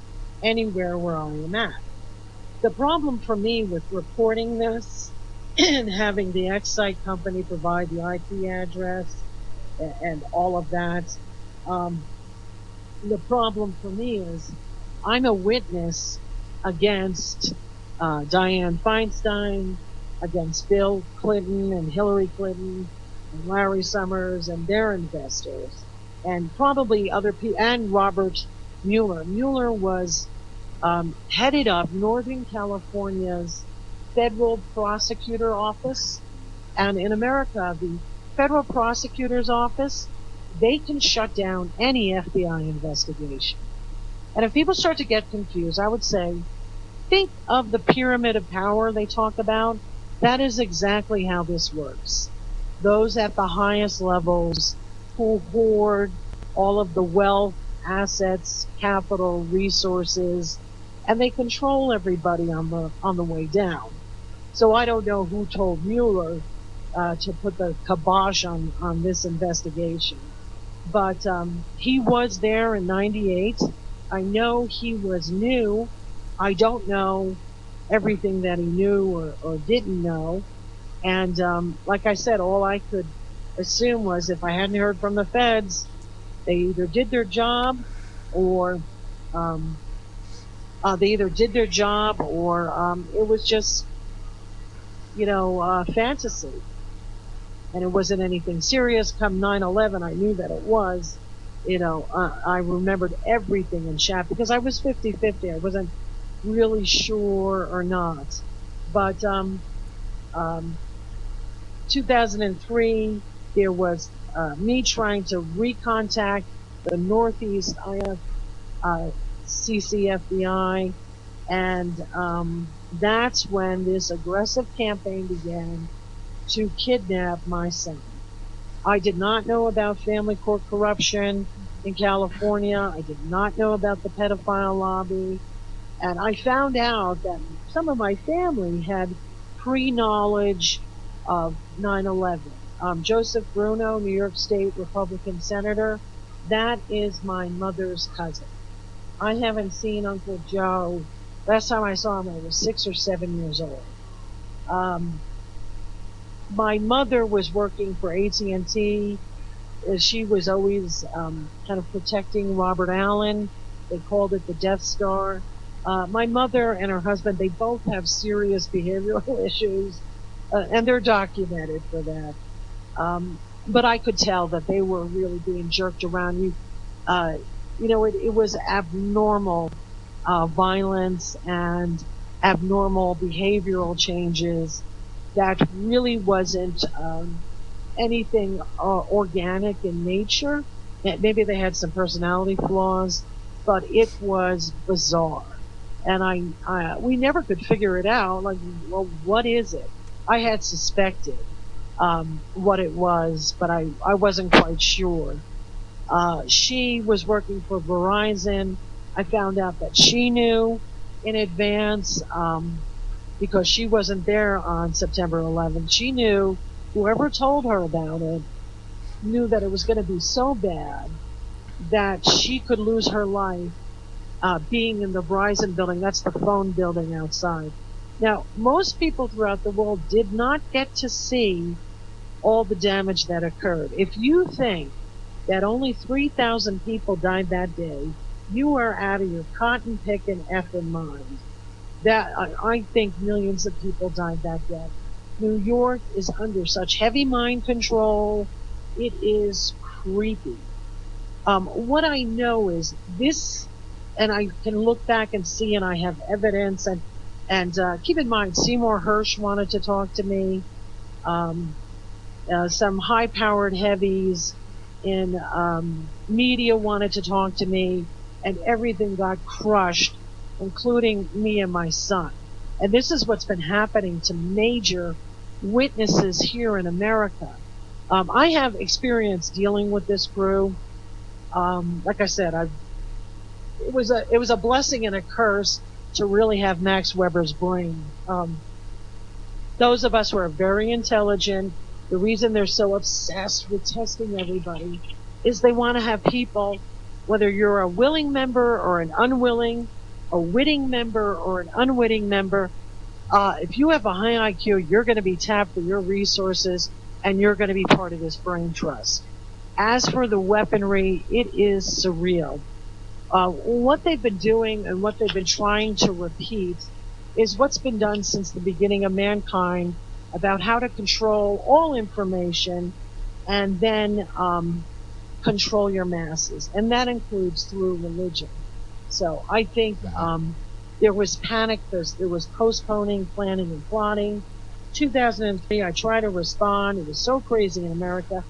Speaker 2: anywhere where I am at. The problem for me with reporting this and having the X-Site company provide the IP address and all of that, the problem for me is I'm a witness against Dianne Feinstein, against Bill Clinton and Hillary Clinton and Larry Summers and their investors, and probably other people, and Robert Mueller. Mueller was headed up Northern California's federal prosecutor office. And in America, the federal prosecutor's office, they can shut down any FBI investigation. And if people start to get confused, I would say, think of the pyramid of power they talk about. That is exactly how this works. Those at the highest levels who hoard all of the wealth, assets, capital, resources, and they control everybody on the way down. So I don't know who told Mueller to put the kibosh on this investigation, but he was there in '98. I know he was new. I don't know everything that he knew or didn't know. And like I said, all I could assume was if I hadn't heard from the feds, they either did their job or um, it was just, fantasy. And it wasn't anything serious. Come 9/11, I knew that it was. I remembered everything in chat because I was 50-50. I wasn't really sure or not. But um, 2003, there was me trying to recontact the Northeast CCFBI, and that's when this aggressive campaign began to kidnap my son. I did not know about family court corruption in California. I did not know about the pedophile lobby. And I found out that some of my family had pre-knowledge of 9/11. Joseph Bruno, New York State Republican Senator, that is my mother's cousin. I haven't seen Uncle Joe. Last time I saw him, I was 6 or 7 years old. My mother was working for AT&T. She was always kind of protecting Robert Allen. They called it the Death Star. My mother and her husband, they both have serious behavioral issues, and they're documented for that. But I could tell that they were really being jerked around. It was abnormal violence and abnormal behavioral changes that really wasn't anything organic in nature. Maybe they had some personality flaws, but it was bizarre. And we never could figure it out. Like, well, what is it? I had suspected what it was, but I wasn't quite sure. She was working for Verizon. I found out that she knew in advance because she wasn't there on September 11th. She knew, whoever told her about it knew that it was going to be so bad that she could lose her life being in the Verizon building. That's the phone building outside. Now, most people throughout the world did not get to see all the damage that occurred. If you think that only 3,000 people died that day, you are out of your cotton picking effing mind. That I think millions of people died that day. New York is under such heavy mind control. It is creepy. What I know is this and I can look back and see, and I have evidence. And keep in mind, Seymour Hersh wanted to talk to me. Um, some high-powered heavies in media wanted to talk to me, and everything got crushed, including me and my son. And this is what's been happening to major witnesses here in America. I have experience dealing with this crew. Like I said, it was a blessing and a curse to really have Max Weber's brain. Those of us who are very intelligent, the reason they're so obsessed with testing everybody is they want to have people, whether you're a willing member or an unwilling, a witting member or an unwitting member, if you have a high IQ, you're going to be tapped for your resources and you're going to be part of this brain trust. As for the weaponry, it is surreal. What they've been doing and what they've been trying to repeat is what's been done since the beginning of mankind about how to control all information and then control your masses. And that includes through religion. So I think there was panic, there was postponing, planning, and plotting. 2003, I tried to respond. It was so crazy in America.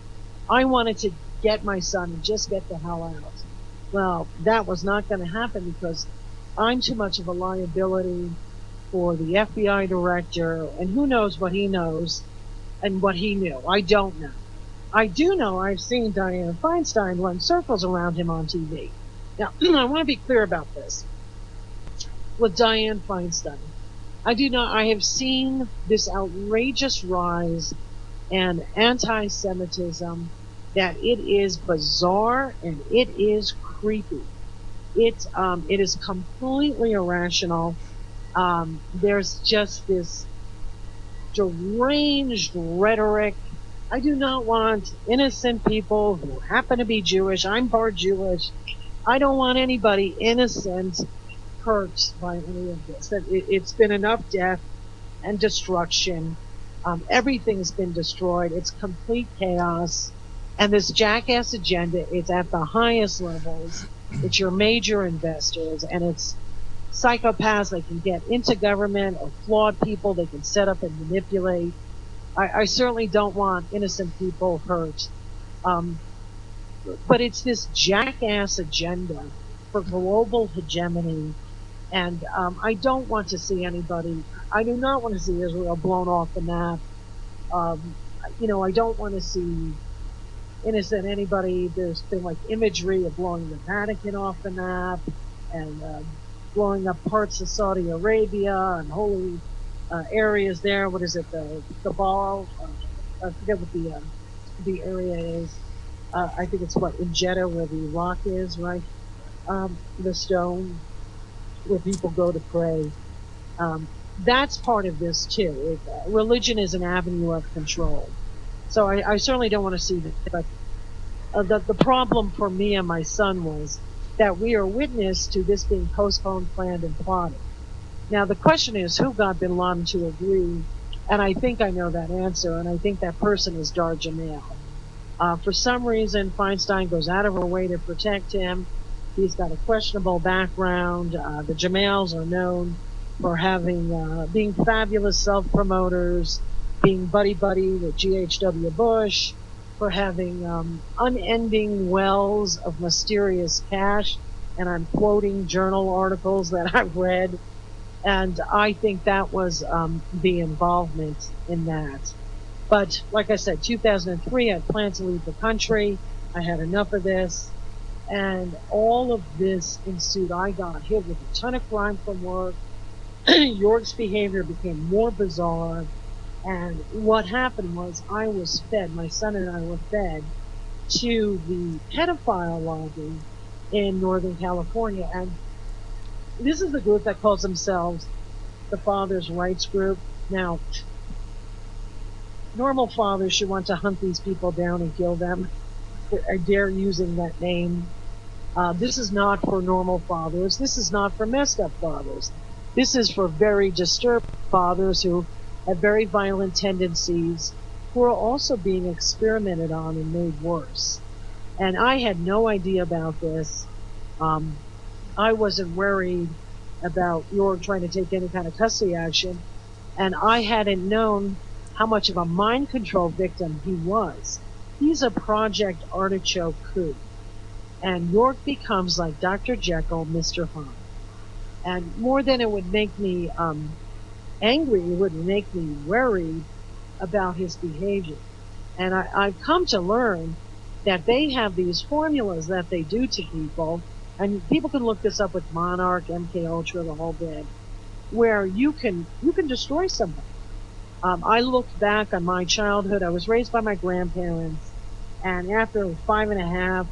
Speaker 2: I wanted to get my son and just get the hell out. Well, that was not going to happen because I'm too much of a liability for the FBI director, and who knows what he knows and what he knew. I don't know. I do know I've seen Dianne Feinstein run circles around him on TV. Now, I want to be clear about this. With Dianne Feinstein, I have seen this outrageous rise and anti-Semitism that it is bizarre and it is creepy. It is completely irrational. There's just this deranged rhetoric. I do not want innocent people who happen to be Jewish. I'm part Jewish. I don't want anybody innocent hurt by any of this. It's been enough death and destruction. Everything's been destroyed. It's complete chaos. And this jackass agenda, it's at the highest levels. It's your major investors, and it's psychopaths. They can get into government, or flawed people they can set up and manipulate. I certainly don't want innocent people hurt. But it's this jackass agenda for global hegemony. And I don't want to see anybody, I do not want to see Israel blown off the map. I don't want to see innocent anybody. There's been like imagery of blowing the Vatican off the map and blowing up parts of Saudi Arabia and holy areas there. What is it? The ball? I forget what the area is. I think it's in Jeddah where the rock is, right? The stone where people go to pray. That's part of this too. Religion is an avenue of control. So I certainly don't want to see that. But the problem for me and my son was that we are witness to this being postponed, planned, and plotted. Now the question is, who got bin Laden to agree? And I think I know that answer, and I think that person is Dar Jamil. For some reason, Feinstein goes out of her way to protect him. He's got a questionable background. The Jamals are known for being fabulous self-promoters, being buddy-buddy with G.H.W. Bush, for having unending wells of mysterious cash. And I'm quoting journal articles that I've read. And I think that was the involvement in that. But like I said, 2003, I planned to leave the country. I had enough of this. And all of this ensued. I got hit with a ton of crime from work. York's behavior became more bizarre. And what happened was I was fed, my son and I were fed to the pedophile lobby in Northern California. And this is the group that calls themselves the Fathers' Rights Group. Now, normal fathers should want to hunt these people down and kill them. I dare using that name. This is not for normal fathers. This is not for messed up fathers. This is for very disturbed fathers who have very violent tendencies, who are also being experimented on and made worse. And I had no idea about this. I wasn't worried about York trying to take any kind of custody action, and I hadn't known how much of a mind control victim he was. He's a Project Artichoke coup, and York becomes like Dr. Jekyll, Mr. Hyde. And more than it would make me angry, it would make me worried about his behavior. And I've come to learn that they have these formulas that they do to people, and people can look this up with Monarch, MK Ultra, the whole bit, where you can destroy somebody. I looked back on my childhood. I was raised by my grandparents, and after 5.5,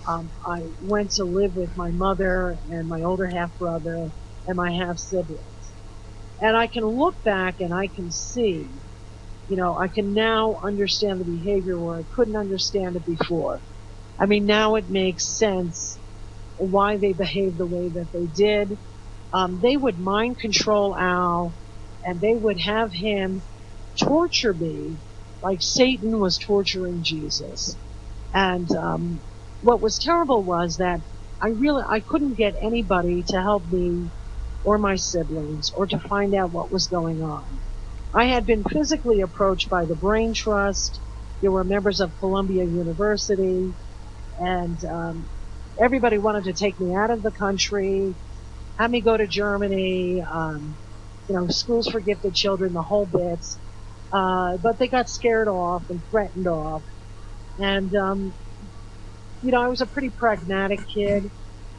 Speaker 2: I went to live with my mother and my older half brother and my half siblings. And I can look back and I can see, I can now understand the behavior where I couldn't understand it before. I mean, now it makes sense why they behaved the way that they did. They would mind control Al, and they would have him torture me like Satan was torturing Jesus. And what was terrible was that I couldn't get anybody to help me or my siblings or to find out what was going on. I had been physically approached by the Brain Trust. There were members of Columbia University, and everybody wanted to take me out of the country, have me go to Germany, schools for gifted children, the whole bits. But they got scared off and threatened off. And, I was a pretty pragmatic kid,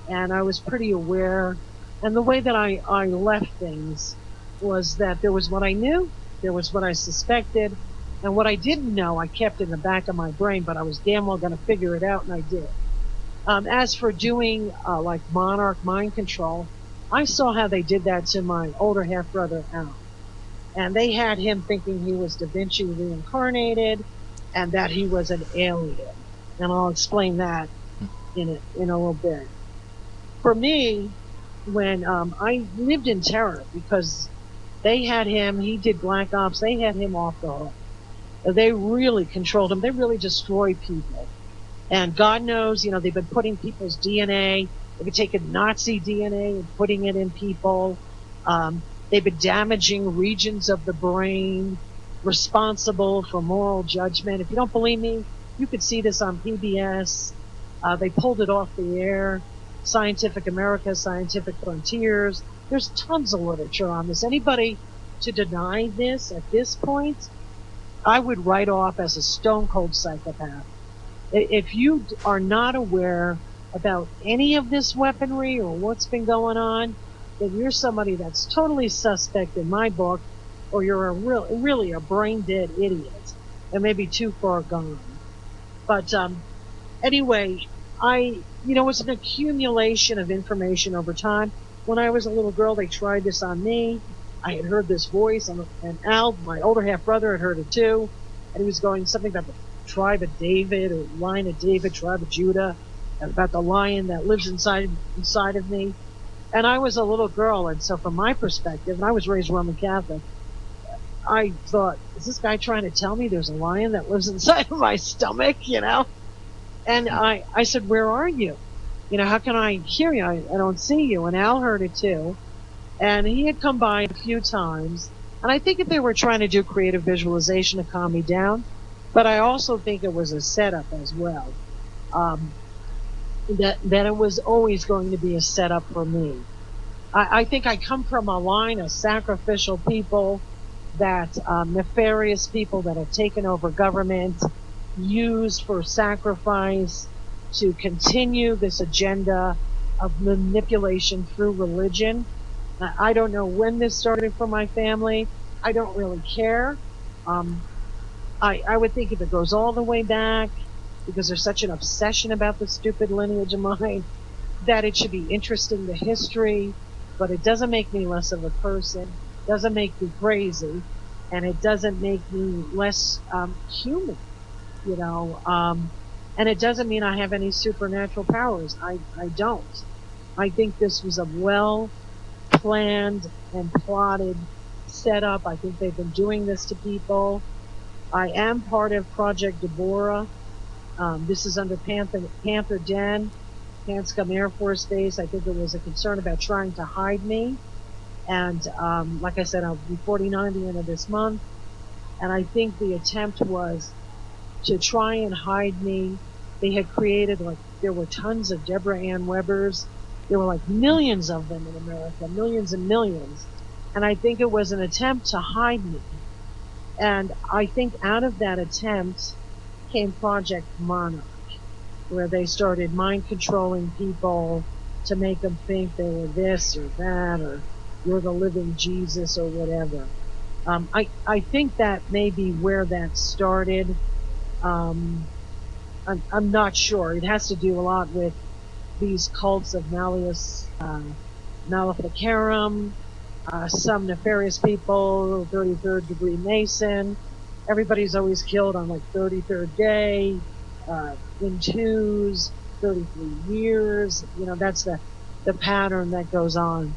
Speaker 2: and I was pretty aware. And the way that I left things was that there was what I knew, there was what I suspected, and what I didn't know, I kept in the back of my brain, but I was damn well going to figure it out, and I did. As for doing like Monarch mind control, I saw how they did that to my older half brother Al, and they had him thinking he was Da Vinci reincarnated, and that he was an alien. And I'll explain that in a little bit. For me, when I lived in terror because they had him, he did black ops, they had him off the hook. They really controlled him. They really destroyed people. And God knows, they've been putting people's DNA, they've been taking Nazi DNA and putting it in people. They've been damaging regions of the brain responsible for moral judgment. If you don't believe me, you could see this on PBS. They pulled it off the air. Scientific America, Scientific Frontiers. There's tons of literature on this. Anybody to deny this at this point, I would write off as a stone cold psychopath. If you are not aware about any of this weaponry or what's been going on, then you're somebody that's totally suspect in my book, or you're really a brain dead idiot and maybe too far gone. But anyway, it's an accumulation of information over time. When I was a little girl, they tried this on me. I had heard this voice, and Al, my older half brother, had heard it too, and he was going something about the tribe of David or line of David, tribe of Judah, and about the lion that lives inside of me. And I was a little girl, and so from my perspective, and I was raised Roman Catholic, I thought, is this guy trying to tell me there's a lion that lives inside of my stomach, And I said, where are you? How can I hear you? I don't see you. And Al heard it too. And he had come by a few times. And I think if they were trying to do creative visualization to calm me down, but I also think it was a setup as well. That it was always going to be a setup for me. I think I come from a line of sacrificial people, that nefarious people that have taken over government, used for sacrifice to continue this agenda of manipulation through religion. I don't know when this started for my family. I don't really care. I would think if it goes all the way back, because there's such an obsession about the stupid lineage of mine, that it should be interesting to history, but it doesn't make me less of a person, doesn't make me crazy, and it doesn't make me less human, and it doesn't mean I have any supernatural powers. I don't. I think this was a well-planned and plotted setup. I think they've been doing this to people. I am part of Project Deborah. This is under Panther Den. Hanscom Air Force Base. I think there was a concern about trying to hide me. And like I said, I'll be 49 at the end of this month. And I think the attempt was to try and hide me. They had created, like, there were tons of Deborah Ann Webbers. There were like millions of them in America, millions and millions. And I think it was an attempt to hide me. And I think out of that attempt came Project Monarch, where they started mind controlling people to make them think they were this or that, or you're the living Jesus or whatever. I think that may be where that started. I'm not sure. It has to do a lot with these cults of Malleus Maleficarum, some nefarious people, 33rd degree Mason. Everybody's always killed on like 33rd day, in twos, 33 years. You know, that's the pattern that goes on.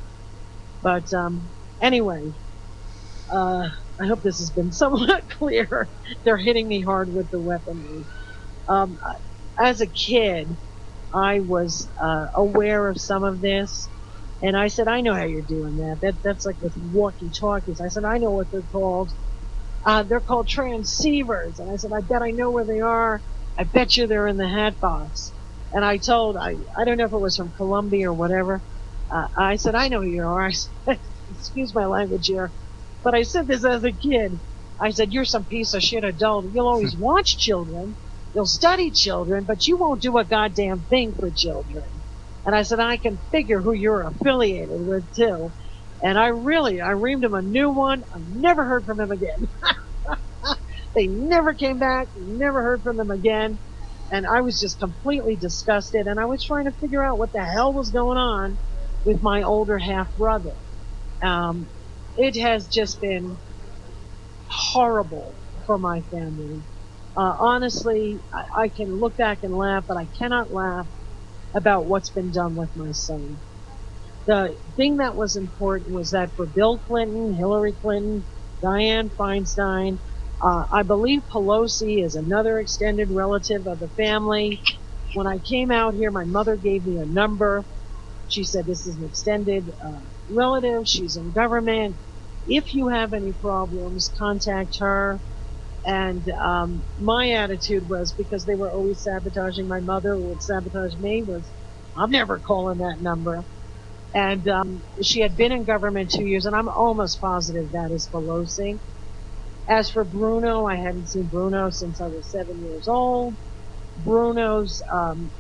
Speaker 2: But anyway, I hope this has been somewhat clear. They're hitting me hard with the weaponry. Um, as a kid, I was aware of some of this, and I said, I know how you're doing that. That's like with walkie-talkies. I said, I know what they're called. They're called transceivers. And I said, I bet I know where they are. I bet you they're in the hat box. And I don't know if it was from Columbia or whatever. I said, I know who you are. I said, excuse my language here, but I said this as a kid. I said, you're some piece of shit adult. You'll always watch children. You'll study children, but you won't do a goddamn thing for children. And I said, I can figure who you're affiliated with too. And I reamed him a new one. I never heard from him again. They never came back, never heard from them again. And I was just completely disgusted. And I was trying to figure out what the hell was going on with my older half brother. It has just been horrible for my family. Honestly, I can look back and laugh, but I cannot laugh about what's been done with my son. The thing that was important was that for Bill Clinton, Hillary Clinton, Dianne Feinstein, I believe Pelosi is another extended relative of the family. When I came out here, my mother gave me a number. She said, this is an extended relative. She's in government. If you have any problems, contact her. And my attitude was, because they were always sabotaging my mother, who would sabotage me, was, I'm never calling that number. And she had been in government 2 years, and I'm almost positive that is Pelosi. As for Bruno, I hadn't seen Bruno since I was 7 years old. Bruno's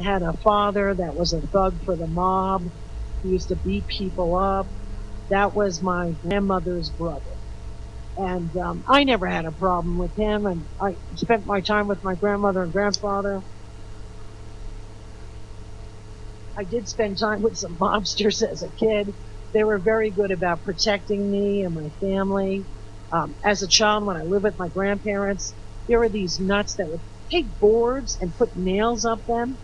Speaker 2: had a father that was a thug for the mob. He used to beat people up. That was my grandmother's brother. And I never had a problem with him, and I spent my time with my grandmother and grandfather. I did spend time with some mobsters as a kid. They were very good about protecting me and my family. As a child, when I lived with my grandparents, there were these nuts that would take boards and put nails up them.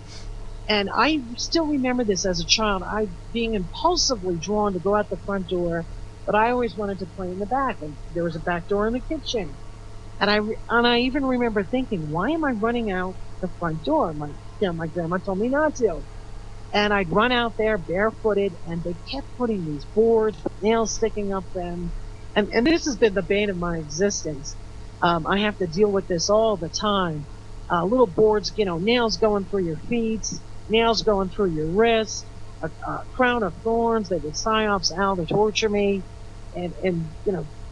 Speaker 2: And I still remember this as a child, I being impulsively drawn to go out the front door, but I always wanted to play in the back. And there was a back door in the kitchen. And I even remember thinking, why am I running out the front door? My grandma told me not to. And I'd run out there barefooted, and they kept putting these boards, nails sticking up them. And this has been the bane of my existence. I have to deal with this all the time. Little boards, nails going through your feet, nails going through your wrists, a crown of thorns. They would psyops out to torture me, and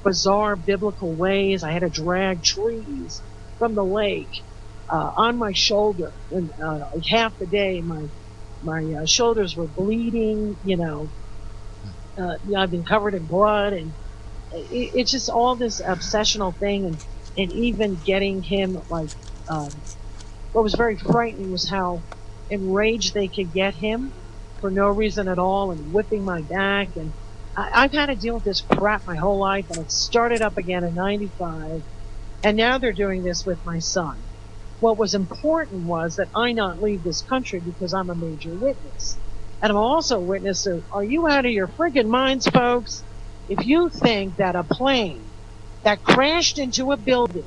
Speaker 2: bizarre biblical ways. I had to drag trees from the lake on my shoulder, and half the day my shoulders were bleeding. I've been covered in blood, and it's just all this obsessional thing, and even getting him, like, what was very frightening was how enraged they could get him for no reason at all, and whipping my back. And I've had to deal with this crap my whole life, and it started up again in 95, and now they're doing this with my son. What was important was that I not leave this country, because I'm a major witness. And I'm also a witness to, are you out of your friggin' minds, folks? If you think that a plane that crashed into a building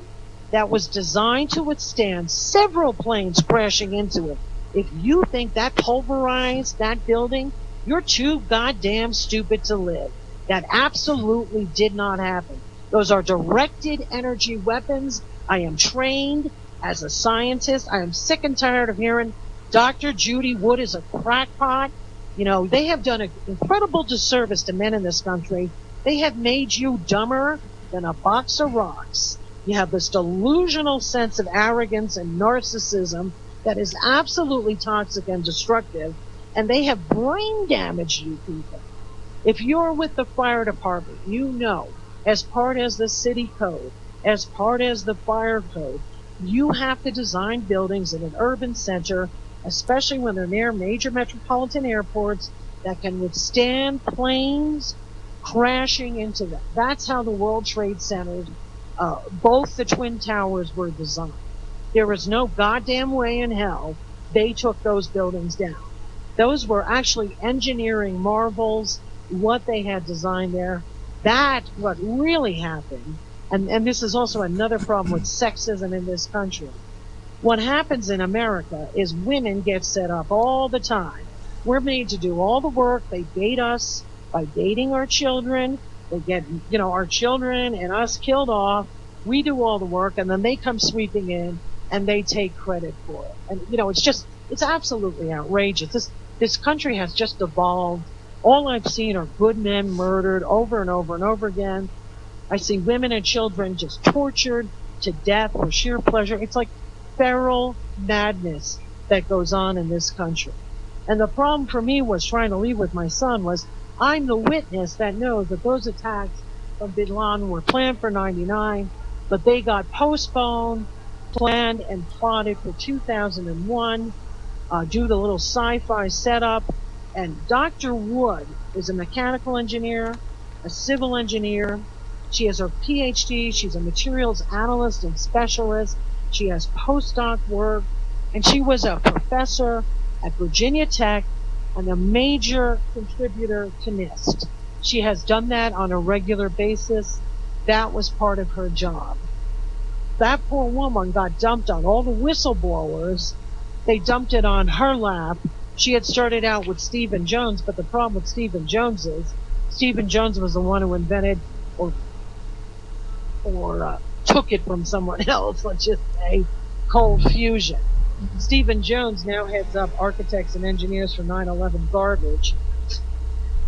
Speaker 2: that was designed to withstand several planes crashing into it, If you think that pulverized that building, you're too goddamn stupid to live. That absolutely did not happen. Those are directed energy weapons. I am trained as a scientist. I am sick and tired of hearing Dr. Judy Wood is a crackpot. You know, they have done an incredible disservice to men in this country. They have made you dumber than a box of rocks. You have this delusional sense of arrogance and narcissism that is absolutely toxic and destructive, and they have brain damaged you people. If you're with the fire department, you know, as part as the city code, as part as the fire code, you have to design buildings in an urban center, especially when they're near major metropolitan airports, that can withstand planes crashing into them. That's how the World Trade Centers, both the Twin Towers, were designed. There is no goddamn way in hell they took those buildings down. Those were actually engineering marvels, what they had designed there. That's what really happened. And this is also another problem with sexism in this country. What happens in America is women get set up all the time. We're made to do all the work. They bait us by dating our children. They get, you know, our children and us killed off. We do all the work, and then they come sweeping in and they take credit for it. And, you know, it's absolutely outrageous. This country has just evolved. All I've seen are good men murdered over and over and over again. I see women and children just tortured to death for sheer pleasure. It's like feral madness that goes on in this country. And the problem for me was trying to leave with my son was I'm the witness that knows that those attacks from Bin Laden were planned for 99, but they got postponed, planned, and plotted for 2001 due to a little sci-fi setup. And Dr. Wood is a mechanical engineer, a civil engineer. She has her PhD. She's a materials analyst and specialist. She has postdoc work, and she was a professor at Virginia Tech and a major contributor to NIST. She has done that on a regular basis. That was part of her job. That poor woman got dumped on all the whistleblowers. They dumped it on her lap. She had started out with Stephen Jones, but the problem with Stephen Jones is Stephen Jones was the one who invented or took it from someone else, let's just say, cold fusion. Stephen Jones now heads up architects and engineers for 9/11 garbage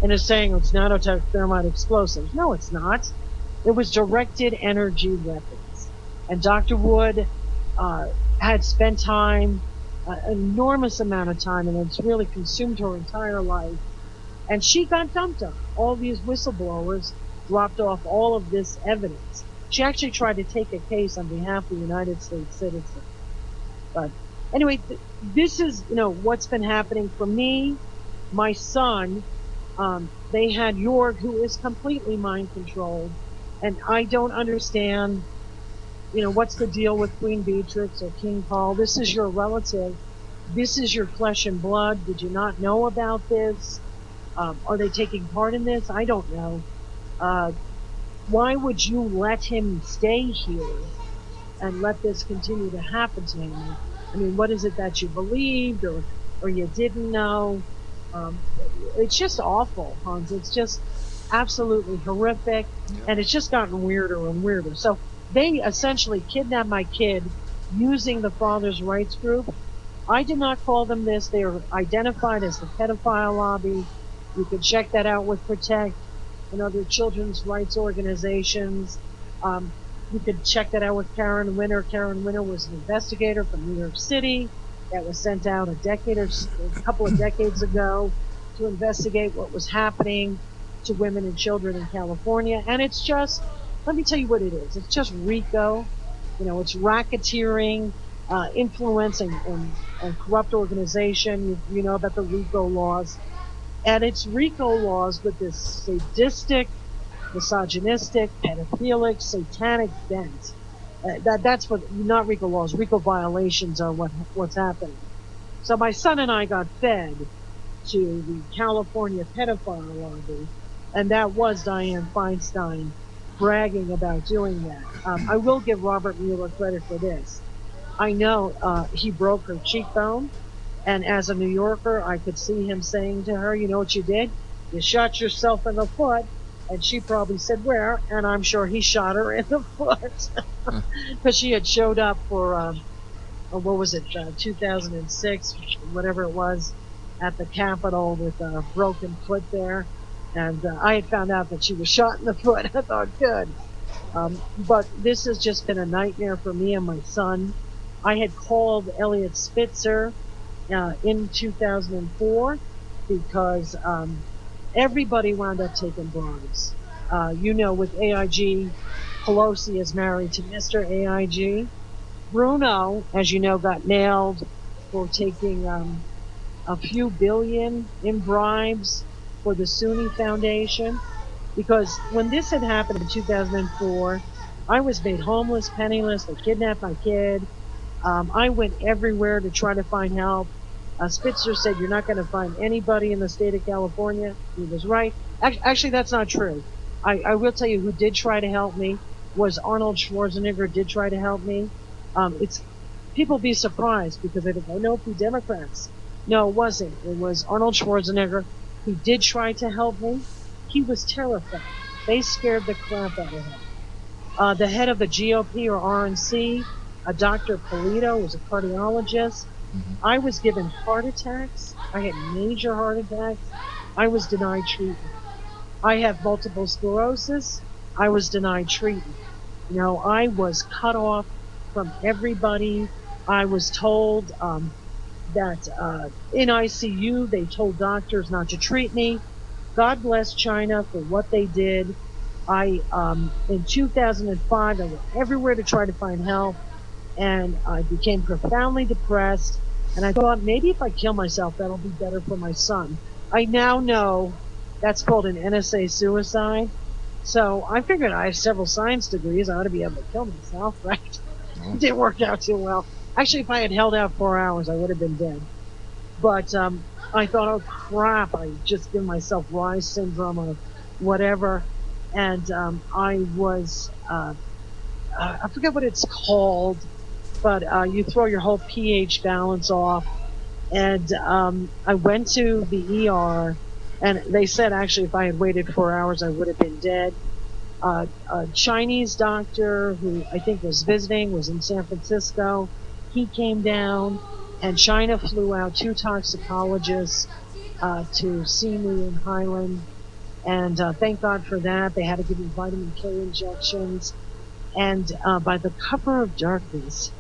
Speaker 2: and is saying it's nanotech thermite explosives. No, it's not. It was directed energy weapons. And Dr. Wood had spent time, an enormous amount of time, and it's really consumed her entire life. And she got dumped on. All these whistleblowers dropped off all of this evidence. She actually tried to take a case on behalf of the United States citizens. But anyway, this is, you know, what's been happening for me. My son, they had York, who is completely mind controlled. And I don't understand, you know, what's the deal with Queen Beatrix or King Paul? This is your relative. This is your flesh and blood. Did you not know about this? Are they taking part in this? I don't know. Why would you let him stay here and let this continue to happen to him? I mean, what is it that you believed or you didn't know? It's just awful, Hans. It's just absolutely horrific, and it's just gotten weirder and weirder. So they essentially kidnapped my kid using the father's rights group. I did not call them this. They are identified as the pedophile lobby. You can check that out with Protect and other children's rights organizations. You could check that out with Karen Winter. Karen Winter was an investigator from New York City that was sent out a couple of decades ago to investigate what was happening to women and children in California. And it's just, let me tell you what it is. It's just RICO. You know, it's racketeering, influence, and corrupt organization. You know about the RICO laws. And it's RICO laws with this sadistic, misogynistic, pedophilic, satanic bent. That's what, not RICO laws, RICO violations are what's happening. So my son and I got fed to the California pedophile lobby, and that was Dianne Feinstein bragging about doing that. I will give Robert Mueller credit for this. I know he broke her cheekbone, And as a New Yorker, I could see him saying to her, you know what you did? You shot yourself in the foot. And she probably said, where? And I'm sure he shot her in the foot because she had showed up for, what was it, 2006, whatever it was, at the Capitol with a broken foot there. And I had found out that she was shot in the foot. I thought, good. But this has just been a nightmare for me and my son. I had called Elliot Spitzer in 2004 because everybody wound up taking bribes. With AIG, Pelosi is married to Mr. AIG. Bruno, as you know, got nailed for taking a few billion in bribes for the Sunni Foundation. Because when this had happened in 2004, I was made homeless, penniless. They kidnapped my kid. I went everywhere to try to find help. Spitzer said, you're not going to find anybody in the state of California. He was right. Actually, that's not true. I will tell you who did try to help me was Arnold Schwarzenegger did try to help me. It's people be surprised because they think, oh, no, it'd be Democrats. No, it wasn't. It was Arnold Schwarzenegger who did try to help me. He was terrified. They scared the crap out of him. The head of the GOP or RNC, Dr. Polito, was a cardiologist. I was given heart attacks. I had major heart attacks. I was denied treatment. I have multiple sclerosis. I was denied treatment. I was cut off from everybody. I was told that in ICU, they told doctors not to treat me. God bless China for what they did. In 2005, I went everywhere to try to find help, and I became profoundly depressed. And I thought maybe if I kill myself, that'll be better for my son. I now know that's called an NSA suicide. So I figured I have several science degrees. I ought to be able to kill myself, right? It didn't work out too well. Actually, if I had held out 4 hours, I would have been dead. But I thought, oh crap, I just give myself Reye's syndrome or whatever. And I was, I forget what it's called, but you throw your whole pH balance off. And I went to the ER, and they said actually if I had waited 4 hours, I would have been dead. A Chinese doctor who I think was visiting was in San Francisco. He came down, and China flew out 2 toxicologists to see me in Highland. And thank God for that. They had to give me vitamin K injections. And by the cover of darkness,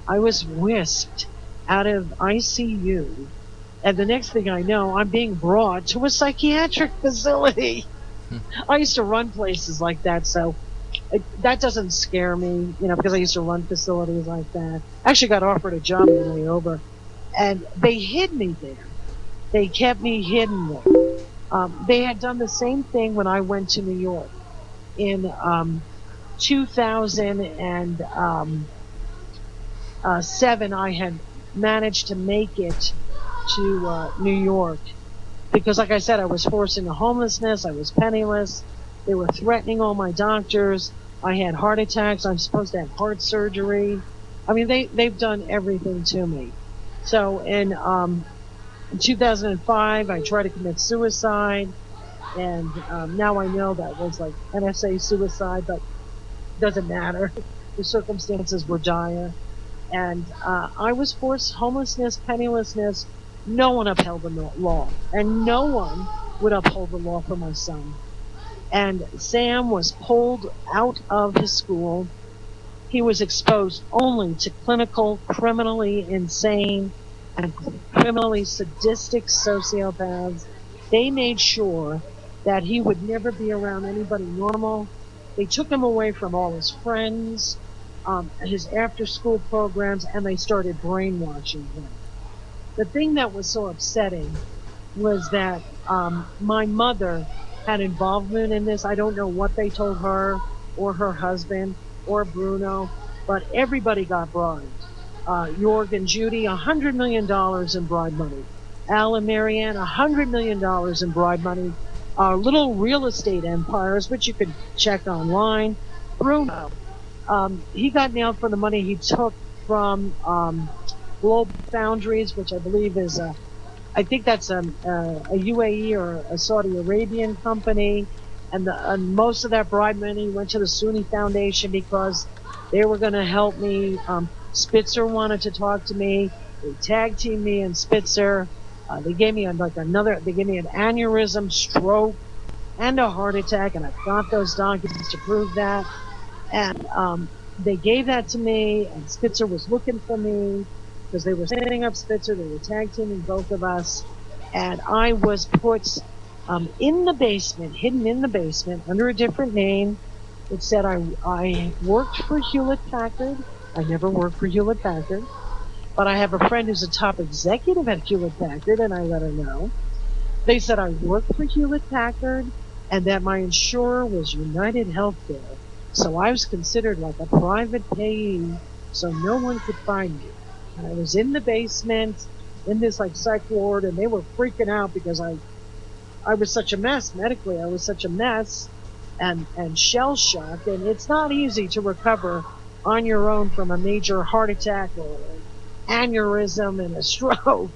Speaker 2: I was whisked out of ICU. And the next thing I know, I'm being brought to a psychiatric facility. I used to run places like that, so that doesn't scare me, because I used to run facilities like that. I actually got offered a job on the way over, and they hid me there. They kept me hidden there. They had done the same thing when I went to New York in 2007. I had managed to make it to New York because, like I said, I was forced into homelessness. I was penniless. They were threatening all my doctors. I had heart attacks. I'm supposed to have heart surgery. I mean, they've done everything to me. So in 2005, I tried to commit suicide, and now I know that was like NSA suicide, but it doesn't matter. The circumstances were dire, and I was forced homelessness, pennilessness. No one upheld the law, and no one would uphold the law for my son. And Sam was pulled out of his school. He was exposed only to clinical, criminally insane, and criminally sadistic sociopaths. They made sure that he would never be around anybody normal. They took him away from all his friends, his after school programs, and they started brainwashing him. The thing that was so upsetting was that my mother had involvement in this. I don't know what they told her or her husband or Bruno, but everybody got bribed. Jorg and Judy, $100 million in bribe money. Al and Marianne, $100 million in bribe money. Little real estate empires, which you could check online. Bruno, he got nailed for the money he took from Global Foundries, which I believe is I think that's a UAE or a Saudi Arabian company, and most of that bribe money went to the Sunni Foundation because they were going to help me. Spitzer wanted to talk to me. They tag teamed me and Spitzer. They gave me they gave me an aneurysm, stroke, and a heart attack, and I've got those documents to prove that. And they gave that to me, and Spitzer was looking for me because they were setting up Spitzer. They were tag teaming both of us. And I was put in the basement, hidden in the basement under a different name. It said I worked for Hewlett Packard. I never worked for Hewlett Packard, but I have a friend who's a top executive at Hewlett Packard, and I let her know. They said I worked for Hewlett Packard and that my insurer was United Healthcare. So I was considered like a private payee, so no one could find me. And I was in the basement in this like psych ward, and they were freaking out because I was such a mess medically. I was such a mess and shell shocked, and it's not easy to recover on your own from a major heart attack or an aneurysm and a stroke.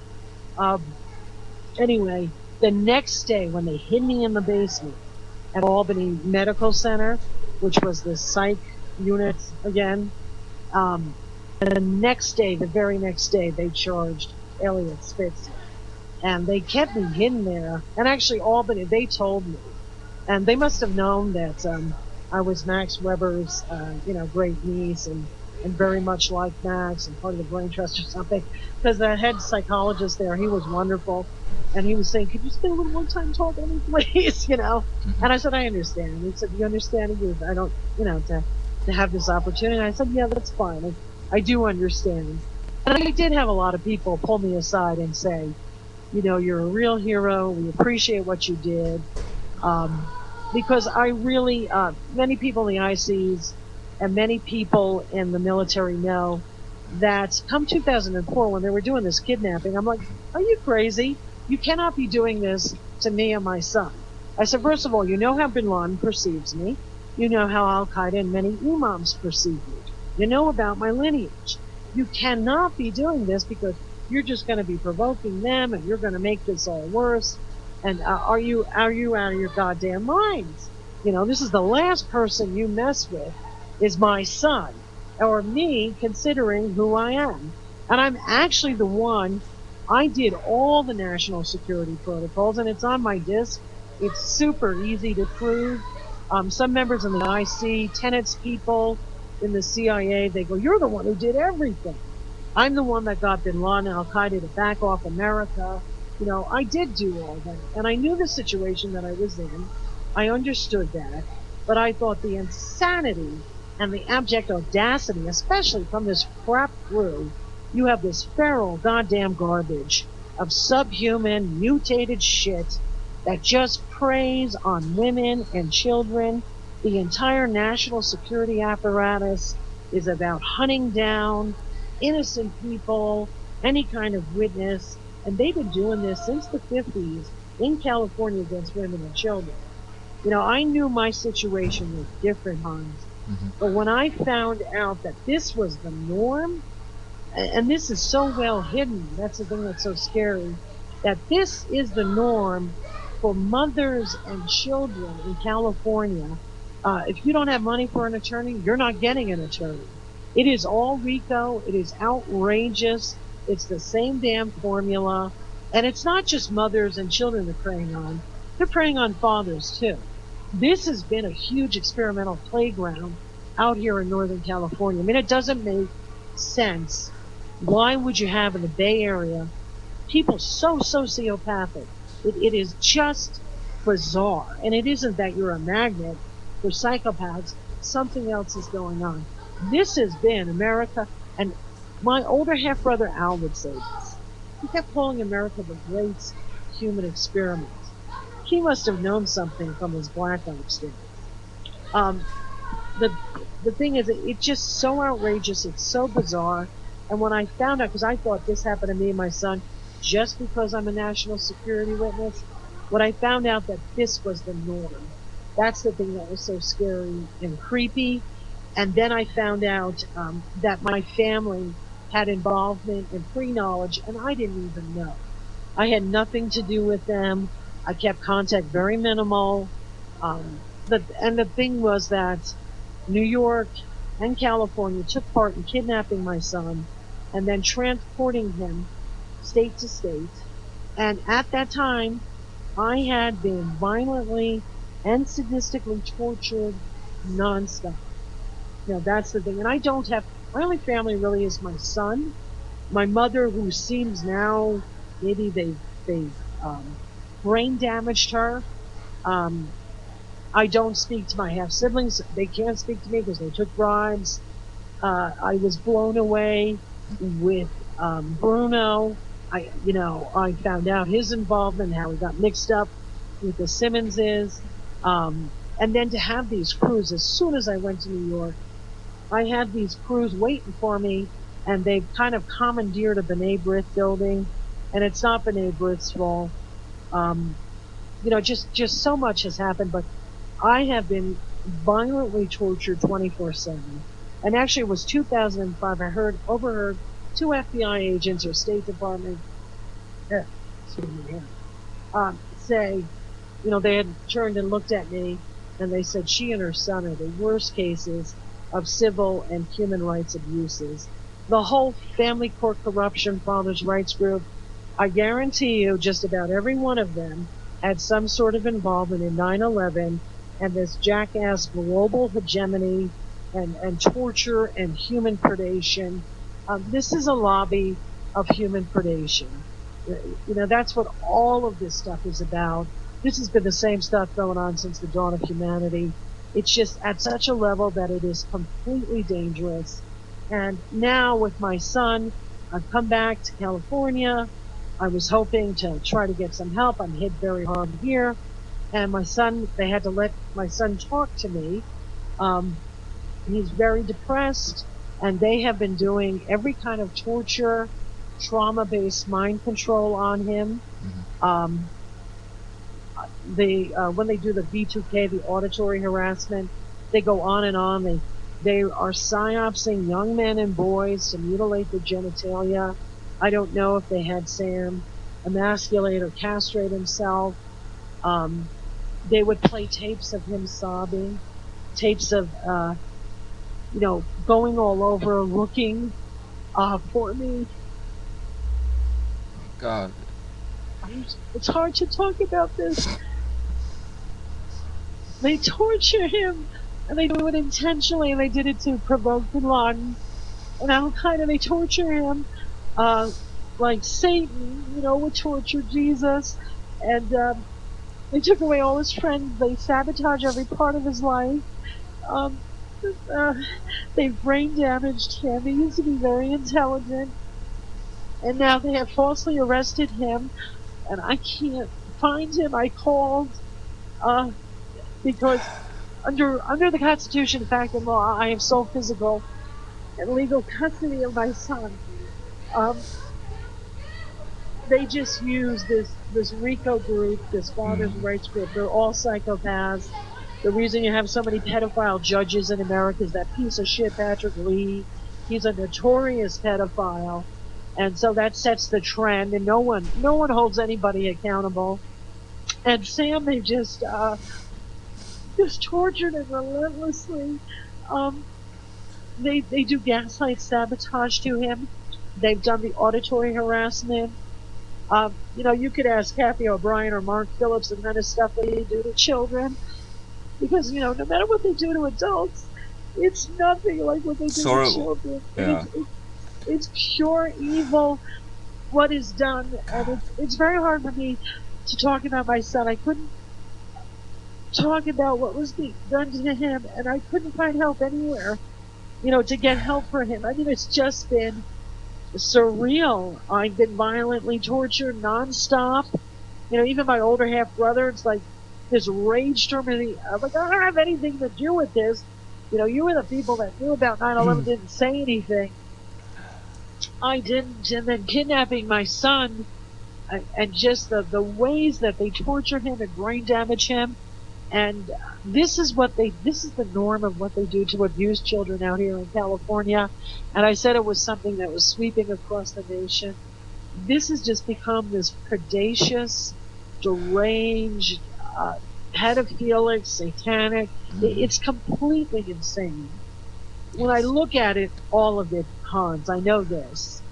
Speaker 2: Um, Anyway, the next day when they hid me in the basement at Albany Medical Center, which was the psych unit again, the next day, the very next day, they charged Elliot Spitzer. And they kept me hidden there. And actually, Albany, they told me. And they must have known that I was Max Weber's, great niece and very much like Max and part of the Brain Trust or something. Because the head psychologist there, he was wonderful. And he was saying, could you spend a little more time talking to me, please? And I said, I understand. He said, you understand? I don't, to have this opportunity. And I said, yeah, that's fine. I do understand. And I did have a lot of people pull me aside and say, you're a real hero. We appreciate what you did. Because I really, many people in the ICs and many people in the military know that come 2004 when they were doing this kidnapping, I'm like, are you crazy? You cannot be doing this to me and my son. I said, first of all, you know how Bin Laden perceives me. You know how Al-Qaeda and many imams perceive me. You know about my lineage. You cannot be doing this because you're just going to be provoking them and you're going to make this all worse. And are you out of your goddamn minds? This is the last person you mess with is my son or me considering who I am. And I'm actually the one, I did all the national security protocols and it's on my disk. It's super easy to prove. Some members in the IC, tenants people in the CIA, they go, you're the one who did everything. I'm the one that got Bin Laden and Al Qaeda to back off America. I did do all that. And I knew the situation that I was in. I understood that. But I thought the insanity and the abject audacity, especially from this crap crew, you have this feral goddamn garbage of subhuman, mutated shit that just preys on women and children. The entire national security apparatus is about hunting down innocent people, any kind of witness, and they've been doing this since the 50s in California against women and children. I knew my situation was different, Hans,
Speaker 1: Mm-hmm.
Speaker 2: but when I found out that this was the norm, and this is so well hidden, that's the thing that's so scary, that this is the norm for mothers and children in California. If you don't have money for an attorney, you're not getting an attorney. It is all RICO. It is outrageous. It's the same damn formula. And it's not just mothers and children they're preying on. They're preying on fathers too. This has been a huge experimental playground out here in Northern California. I mean, it doesn't make sense. Why would you have in the Bay Area people so sociopathic? It is just bizarre. And it isn't that you're a magnet for psychopaths. Something else is going on. This has been America. And my older half brother Al would say this. He kept calling America the great human experiment. He must have known something from his Black Ops days. Um, the the thing is, it's just so outrageous. It's so bizarre. And when I found out, because I thought this happened to me and my son, just because I'm a national security witness, when I found out that this was the norm, that's the thing that was so scary and creepy. And then I found out that my family had involvement and pre-knowledge, and I didn't even know. I had nothing to do with them. I kept contact very minimal. And the thing was that New York and California took part in kidnapping my son and then transporting him state to state. And at that time, I had been violently and sadistically tortured nonstop. That's the thing. And I don't have, my only family really is my son, my mother, who seems now, maybe they um, brain damaged her. Um, I don't speak to my half siblings. They can't speak to me because they took bribes. I was blown away with Bruno. I found out his involvement, how he got mixed up with the Simmonses. And then to have these crews, as soon as I went to New York, I had these crews waiting for me, and they've kind of commandeered a B'nai B'rith building, and it's not B'nai B'rith's fault. Um, just so much has happened, but I have been violently tortured 24/7. And actually, it was 2005. I overheard two FBI agents or State Department, excuse me, say, they had turned and looked at me, and they said she and her son are the worst cases of civil and human rights abuses. The whole family court corruption, fathers' rights group, I guarantee you just about every one of them had some sort of involvement in 9/11 and this jackass global hegemony and torture and human predation. This is a lobby of human predation. That's what all of this stuff is about. This has been the same stuff going on since the dawn of humanity. It's just at such a level that it is completely dangerous. And now with my son, I've come back to California. I was hoping to try to get some help. I'm hit very hard here. And my son, they had to let my son talk to me. Um, he's very depressed, and they have been doing every kind of torture, trauma-based mind control on him.
Speaker 1: Mm-hmm.
Speaker 2: When they do the V2K, the auditory harassment, they go on and on. They are psyopsing young men and boys to mutilate their genitalia. I don't know if they had Sam emasculate or castrate himself. They would play tapes of him sobbing, tapes of going all over looking for me.
Speaker 1: God.
Speaker 2: It's hard to talk about this. They torture him, and they do it intentionally, and they did it to provoke Bin Laden. And Al Qaeda, they torture him, like Satan, would torture Jesus. And they took away all his friends. They sabotage every part of his life. Um, they've brain damaged him. He used to be very intelligent, and now they have falsely arrested him, and I can't find him. I called because under the Constitution, fact and law, I have sole physical and legal custody of my son. They just use this RICO group, this fathers'
Speaker 1: Mm-hmm.
Speaker 2: rights group. They're all psychopaths. The reason you have so many pedophile judges in America is that piece of shit Patrick Lee. He's a notorious pedophile, and so that sets the trend. And no one holds anybody accountable. And Sam, they just tortured him relentlessly. Um, they do gaslight sabotage to him. They've done the auditory harassment. You could ask Kathy O'Brien or Mark Phillips the kind of stuff they do to children, because no matter what they do to adults, it's nothing like what they
Speaker 1: It's
Speaker 2: do to
Speaker 1: horrible.
Speaker 2: children.
Speaker 1: Yeah.
Speaker 2: It's pure evil what is done, and it's very hard for me to talk about my son. I couldn't talk about what was being done to him, and I couldn't find help anywhere, to get help for him. I mean, it's just been surreal. I've been violently tortured nonstop. Even my older half brother, it's like this rage storm. I'm like, I don't have anything to do with this. You were the people that knew about 9/11, didn't say anything. I didn't. And then kidnapping my son, and just the ways that they torture him and brain damage him. And this is the norm of what they do to abuse children out here in California. And I said it was something that was sweeping across the nation. This has just become this predacious, deranged, pedophilic, satanic.
Speaker 1: Mm-hmm.
Speaker 2: It's completely insane. When I
Speaker 1: Yes.
Speaker 2: look at it, all of it, Hans, I know this.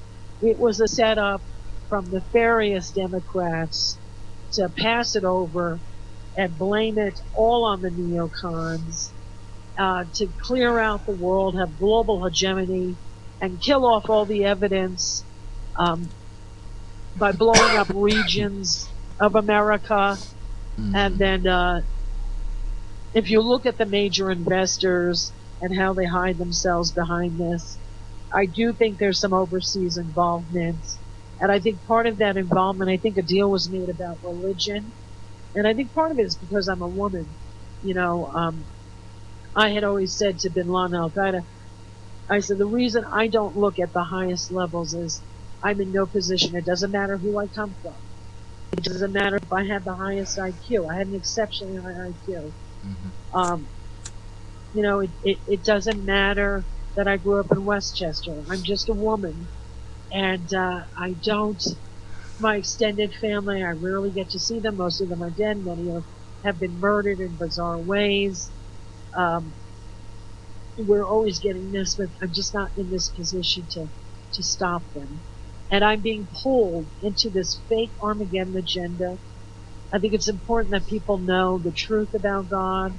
Speaker 2: It was a setup from nefarious Democrats to pass it over and blame it all on the neocons, to clear out the world, have global hegemony, and kill off all the evidence, um, by blowing up regions of America. And
Speaker 1: Mm-hmm.
Speaker 2: then, if you look at the major investors and how they hide themselves behind this, I do think there's some overseas involvement. And I think part of that involvement, I think a deal was made about religion. And I think part of it is because I'm a woman. You know, I had always said to Bin Laden Al Qaeda, I said, the reason I don't look at the highest levels is I'm in no position. It doesn't matter who I come from. It doesn't matter if I had the highest IQ. I had an exceptionally high IQ.
Speaker 1: Mm-hmm.
Speaker 2: Um, it doesn't matter that I grew up in Westchester. I'm just a woman. And I don't, my extended family, I rarely get to see them. Most of them are dead. Many have been murdered in bizarre ways. Um, we're always getting this, but I'm just not in this position to stop them. And I'm being pulled into this fake Armageddon agenda. I think it's important that people know the truth about God,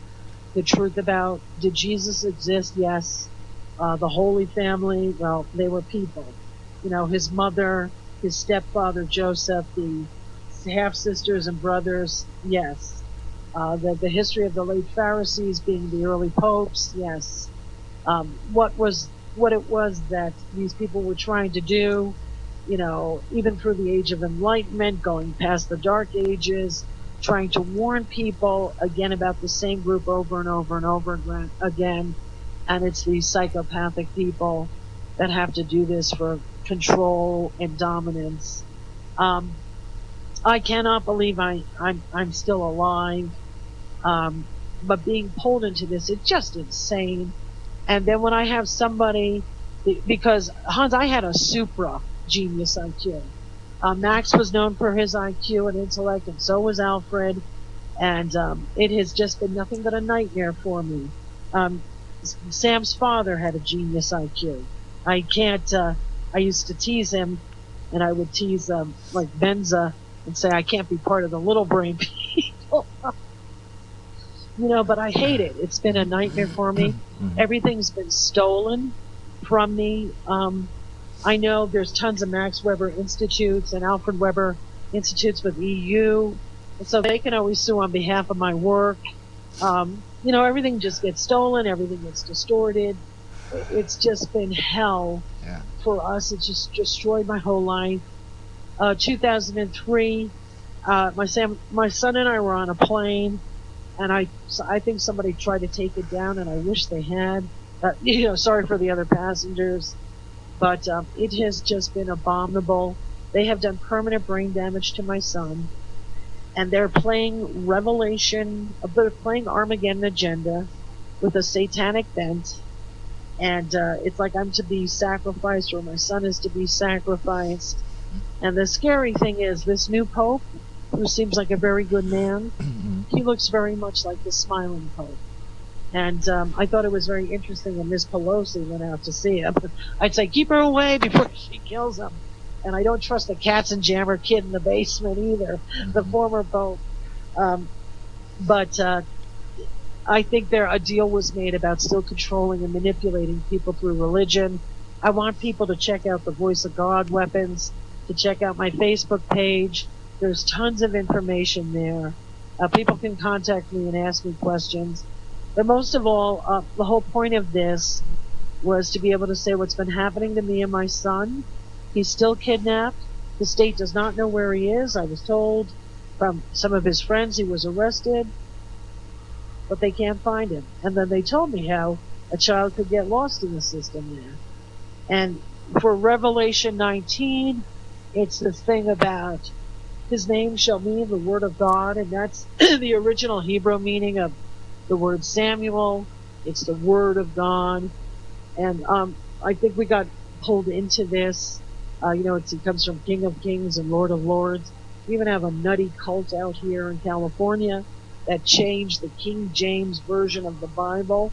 Speaker 2: the truth about, did Jesus exist? Yes. The Holy Family, well, they were people. You know, his mother, his stepfather, Joseph, the half sisters and brothers, yes. The history of the late Pharisees being the early popes, yes. What it was that these people were trying to do, you know, even through the age of enlightenment, going past the dark ages, trying to warn people again about the same group over and over and over again. And it's these psychopathic people that have to do this for control and dominance. Um, I cannot believe I'm still alive. Um, but being pulled into this, it's just insane. And then when I have somebody, because Hans, I had a supra genius IQ. Max was known for his IQ and intellect, and so was Alfred. And it has just been nothing but a nightmare for me. Um, Sam's father had a genius IQ. I can't. I used to tease him, and I would tease like Benza and say I can't be part of the little brain people. But I hate it. It's been a nightmare for me.
Speaker 1: Mm-hmm.
Speaker 2: Everything's been stolen from me. I know there's tons of Max Weber institutes and Alfred Weber institutes with EU, and so they can always sue on behalf of my work. Everything just gets stolen, everything gets distorted. It's just been hell
Speaker 1: Yeah.
Speaker 2: for us. It just destroyed my whole life. 2003, my son and I were on a plane, and I think somebody tried to take it down, and I wish they had. Sorry for the other passengers, but it has just been abominable. They have done permanent brain damage to my son, and they're playing they're playing Armageddon agenda with a satanic bent, and it's like I'm to be sacrificed, or my son is to be sacrificed. And the scary thing is, this new pope, who seems like a very good man,
Speaker 1: Mm-hmm.
Speaker 2: he looks very much like the smiling pope. And I thought it was very interesting when Miss Pelosi went out to see him. I'd say, keep her away before she kills him. And I don't trust the Katzenjammer kid in the basement either, the
Speaker 1: Mm-hmm.
Speaker 2: former pope. Um, but I think a deal was made about still controlling and manipulating people through religion. I want people to check out the Voice of God weapons, to check out my Facebook page. There's tons of information there. People can contact me and ask me questions. But most of all, the whole point of this was to be able to say what's been happening to me and my son. He's still kidnapped. The state does not know where he is. I was told from some of his friends he was arrested, but they can't find him. And then they told me how a child could get lost in the system there. And for Revelation 19, it's the thing about His name shall mean the word of God, and that's the original Hebrew meaning of the word Samuel. It's the word of God. And I think we got pulled into this. It comes from King of Kings and Lord of Lords. We even have a nutty cult out here in California that changed the King James version of the Bible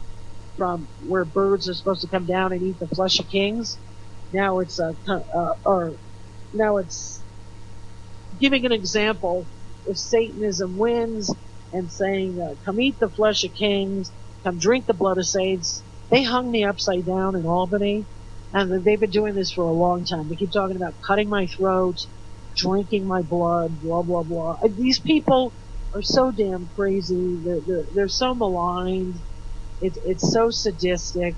Speaker 2: from where birds are supposed to come down and eat the flesh of kings. Now it's now it's giving an example. If Satanism wins and saying, come eat the flesh of kings, come drink the blood of saints. They hung me upside down in Albany, and they've been doing this for a long time. They keep talking about cutting my throat, drinking my blood, blah, blah, blah. These people are so damn crazy. They're so maligned. It's so sadistic,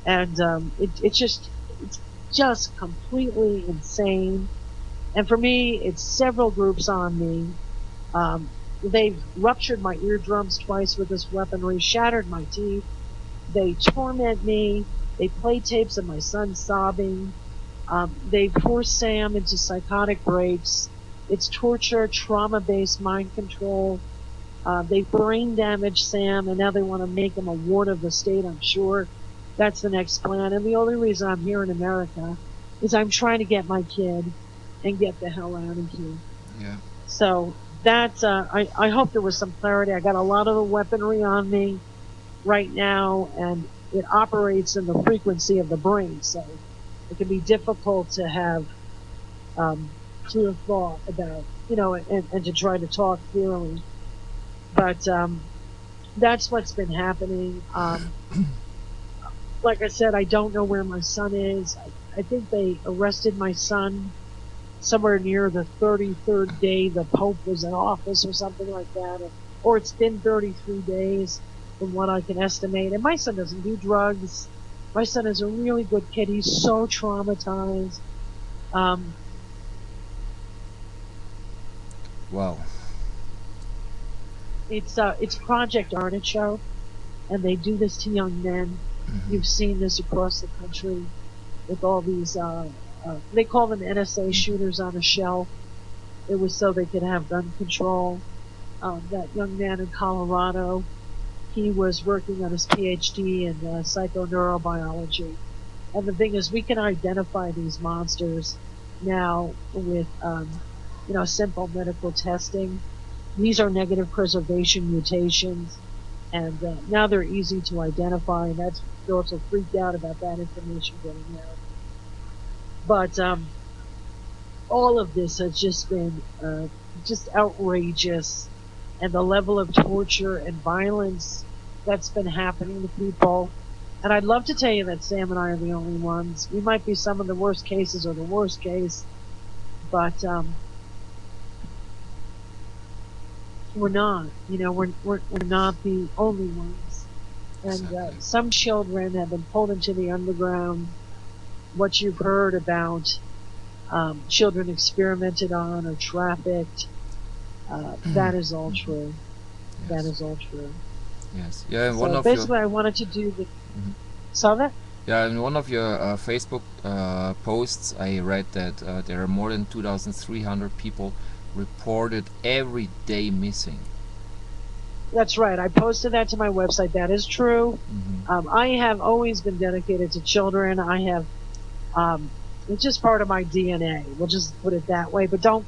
Speaker 2: and it's just completely insane. And for me, it's several groups on me. They've ruptured my eardrums twice with this weaponry, shattered my teeth. They torment me. They play tapes of my son sobbing. They force Sam into psychotic breaks. It's torture, trauma-based mind control. They brain damage Sam, and now they want to make him a ward of the state, I'm sure. That's the next plan. And the only reason I'm here in America is I'm trying to get my kid and get the hell out of here.
Speaker 1: Yeah.
Speaker 2: So that's, I hope there was some clarity. I got a lot of the weaponry on me right now, and it operates in the frequency of the brain. So it can be difficult to have clear thought about, and to try to talk clearly. But that's what's been happening. Like I said, I don't know where my son is. I think they arrested my son somewhere near the 33rd day the Pope was in office or something like that. Or it's been 33 days from what I can estimate. And my son doesn't do drugs. My son is a really good kid. He's so traumatized.
Speaker 1: Wow.
Speaker 2: It's Project Artichoke, and they do this to young men.
Speaker 1: Mm-hmm.
Speaker 2: You've seen this across the country with all these, they call them NSA shooters on a shelf. It was so they could have gun control. That young man in Colorado, he was working on his PhD in psychoneurobiology. And the thing is, we can identify these monsters now with, simple medical testing. These are negative preservation mutations, and now they're easy to identify, and they're also freaked out about that information getting out. But all of this has just been just outrageous, and the level of torture and violence that's been happening to people. And I'd love to tell you that Sam and I are the only ones. We might be some of the worst cases or the worst case, but we're not. We're not the only ones. And
Speaker 1: Exactly.
Speaker 2: some children have been pulled into the underground. What you've heard about children experimented on or trafficked, that is all true.
Speaker 1: Yes.
Speaker 2: That is all true.
Speaker 1: Yes. Yeah. And
Speaker 2: So
Speaker 1: one of
Speaker 2: basically,
Speaker 1: your.
Speaker 2: I wanted to do the.
Speaker 1: Mhm.
Speaker 2: Saw that?
Speaker 1: Yeah, in one of your Facebook posts, I read that there are more than 2,300 people reported every day missing.
Speaker 2: That's right. I posted that to my website. That is true.
Speaker 1: Mm-hmm.
Speaker 2: I have always been dedicated to children. I have. It's just part of my DNA. We'll just put it that way. But don't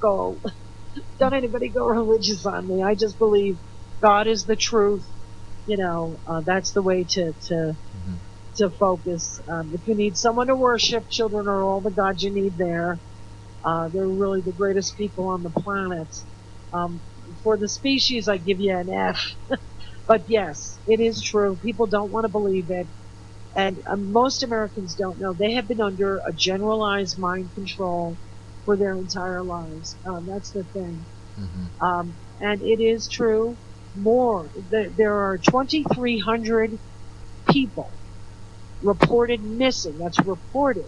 Speaker 2: anybody go religious on me. I just believe God is the truth. That's the way to focus. If you need someone to worship, children are all the gods you need there. They're really the greatest people on the planet. For the species, I give you an F. But yes, it is true. People don't want to believe it. And most Americans don't know. They have been under a generalized mind control for their entire lives. That's the thing.
Speaker 1: Mm-hmm.
Speaker 2: And it is true. There are 2,300 people reported missing. That's reported.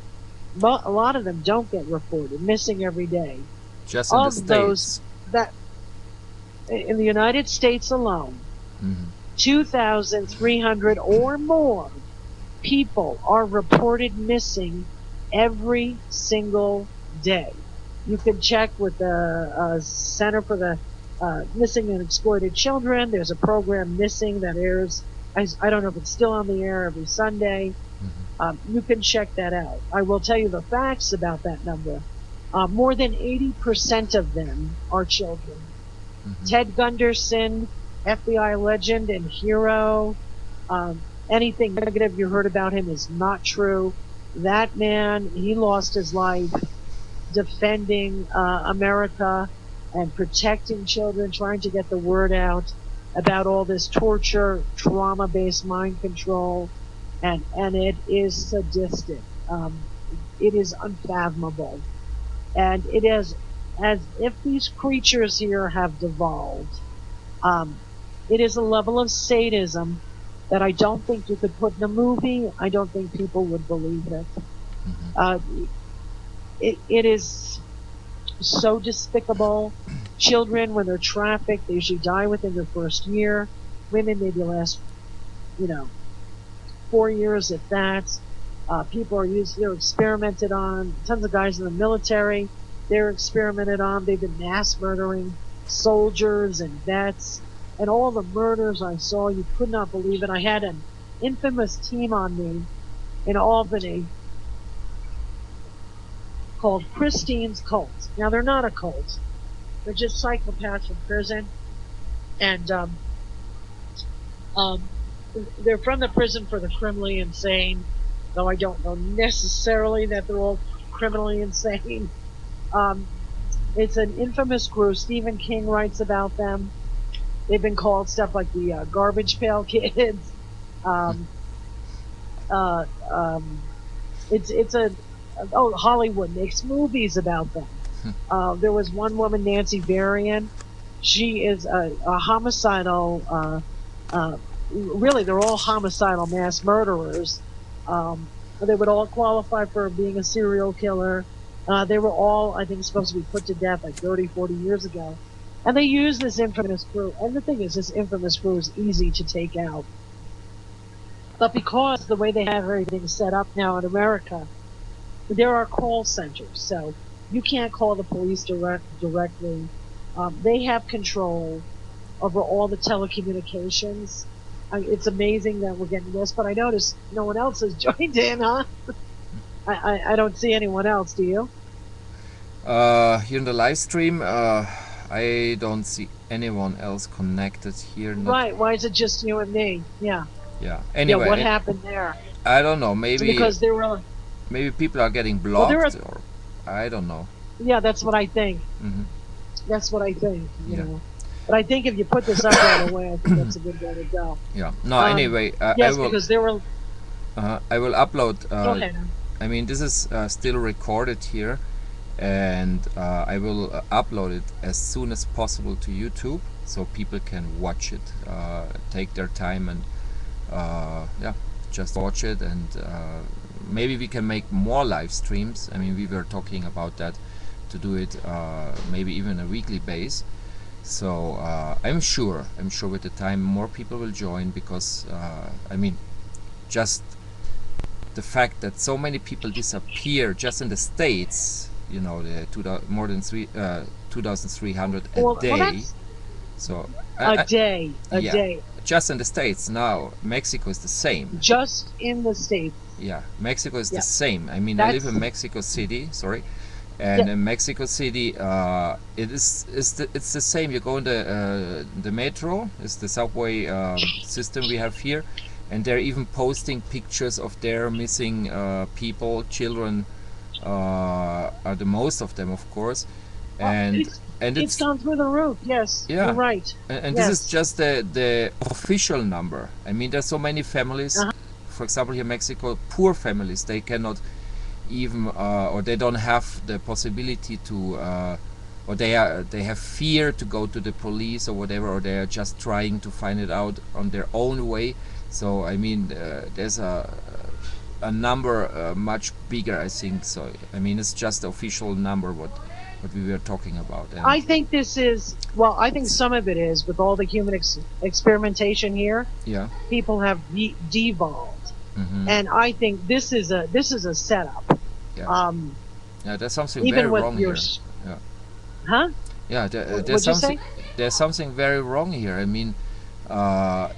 Speaker 2: A lot of them don't get reported missing every day.
Speaker 1: Just in the
Speaker 2: Of those,
Speaker 1: States.
Speaker 2: that in the United States alone,
Speaker 1: Mm-hmm.
Speaker 2: 2,300 or more people are reported missing every single day. You can check with the Center for the Missing and Exploited Children. There's a program, Missing, that airs. I don't know if it's still on the air every Sunday. You can check that out. I will tell you the facts about that number. More than 80% of them are children. Ted Gunderson, FBI legend and hero. Anything negative you heard about him is not true. That man, he lost his life defending America and protecting children, trying to get the word out about all this torture, trauma-based mind control, and it is sadistic. It is unfathomable, and it is as if these creatures here have devolved. It is a level of sadism that I don't think you could put in a movie. I don't think people would believe it. It is so despicable. Children, when they're trafficked, they usually die within their first year. Women maybe last, 4 years if that. People they're experimented on. Tons of guys in the military, they're experimented on. They've been mass murdering soldiers and vets. And all the murders I saw, you could not believe it. I had an infamous team on me in Albany called Christine's Cult. Now, they're not a cult. They're just psychopaths in prison. And they're from the prison for the criminally insane, though I don't know necessarily that they're all criminally insane. It's an infamous group. Stephen King writes about them. They've been called stuff like the Garbage Pail Kids. Hollywood makes movies about them. There was one woman, Nancy Varian. She is a homicidal. Really, they're all homicidal mass murderers. They would all qualify for being a serial killer. They were all, I think, supposed to be put to death like 30, 40 years ago. And they use this infamous crew. And the thing is, this infamous crew is easy to take out. But because the way they have everything set up now in America, there are call centers. So you can't call the police directly. They have control over all the telecommunications. It's amazing that we're getting this, but I notice no one else has joined in, huh? I don't see anyone else, do you?
Speaker 1: Here in the live stream, I don't see anyone else connected here.
Speaker 2: Right, why is it just you and me? Yeah.
Speaker 1: Yeah, anyway.
Speaker 2: Yeah, what happened there?
Speaker 1: I don't know, maybe
Speaker 2: because there were...
Speaker 1: maybe people are getting blocked, or I don't know.
Speaker 2: Yeah, that's what I think. That's what I think, you know. But I think if you put this up right away, I think that's a good way to go.
Speaker 1: Yeah. No, anyway,
Speaker 2: yes,
Speaker 1: I will,
Speaker 2: because there were...
Speaker 1: I will upload...
Speaker 2: Go ahead.
Speaker 1: I mean, this is still recorded here, and I will upload it as soon as possible to YouTube, so people can watch it, take their time, and yeah, just watch it, and maybe we can make more live streams. I mean, we were talking about that, to do it maybe even a weekly base. So I'm sure with the time more people will join, because I mean, just the fact that so many people disappear just in the States, you know, more than 2,300 a day. So
Speaker 2: a day.
Speaker 1: Just in the States. Now Mexico is the same.
Speaker 2: Just in the States.
Speaker 1: Yeah, Mexico is the same. I mean, I live in Mexico City. Sorry. And in Mexico City, it's the same. You go in the metro, it's the subway system we have here, and they're even posting pictures of their missing people. Children are the most of them, of course, and it's
Speaker 2: gone through the roof. Yes, you're right.
Speaker 1: And this is just the official number. I mean, there's so many families. For example, here in Mexico, poor families, they cannot even or they don't have the possibility to or they have fear to go to the police or whatever, or they are just trying to find it out on their own way. So I mean, there's a number much bigger, I think. So I mean, it's just the official number what we were talking about. And
Speaker 2: I think this is, well, I think some of it is with all the human experimentation here.
Speaker 1: Yeah,
Speaker 2: people have devolved, and I think this is a setup.
Speaker 1: Yeah, there's something
Speaker 2: even
Speaker 1: very
Speaker 2: with
Speaker 1: wrong
Speaker 2: your,
Speaker 1: here.
Speaker 2: Huh?
Speaker 1: Yeah,
Speaker 2: What'd you say?
Speaker 1: there's something very wrong here. I mean,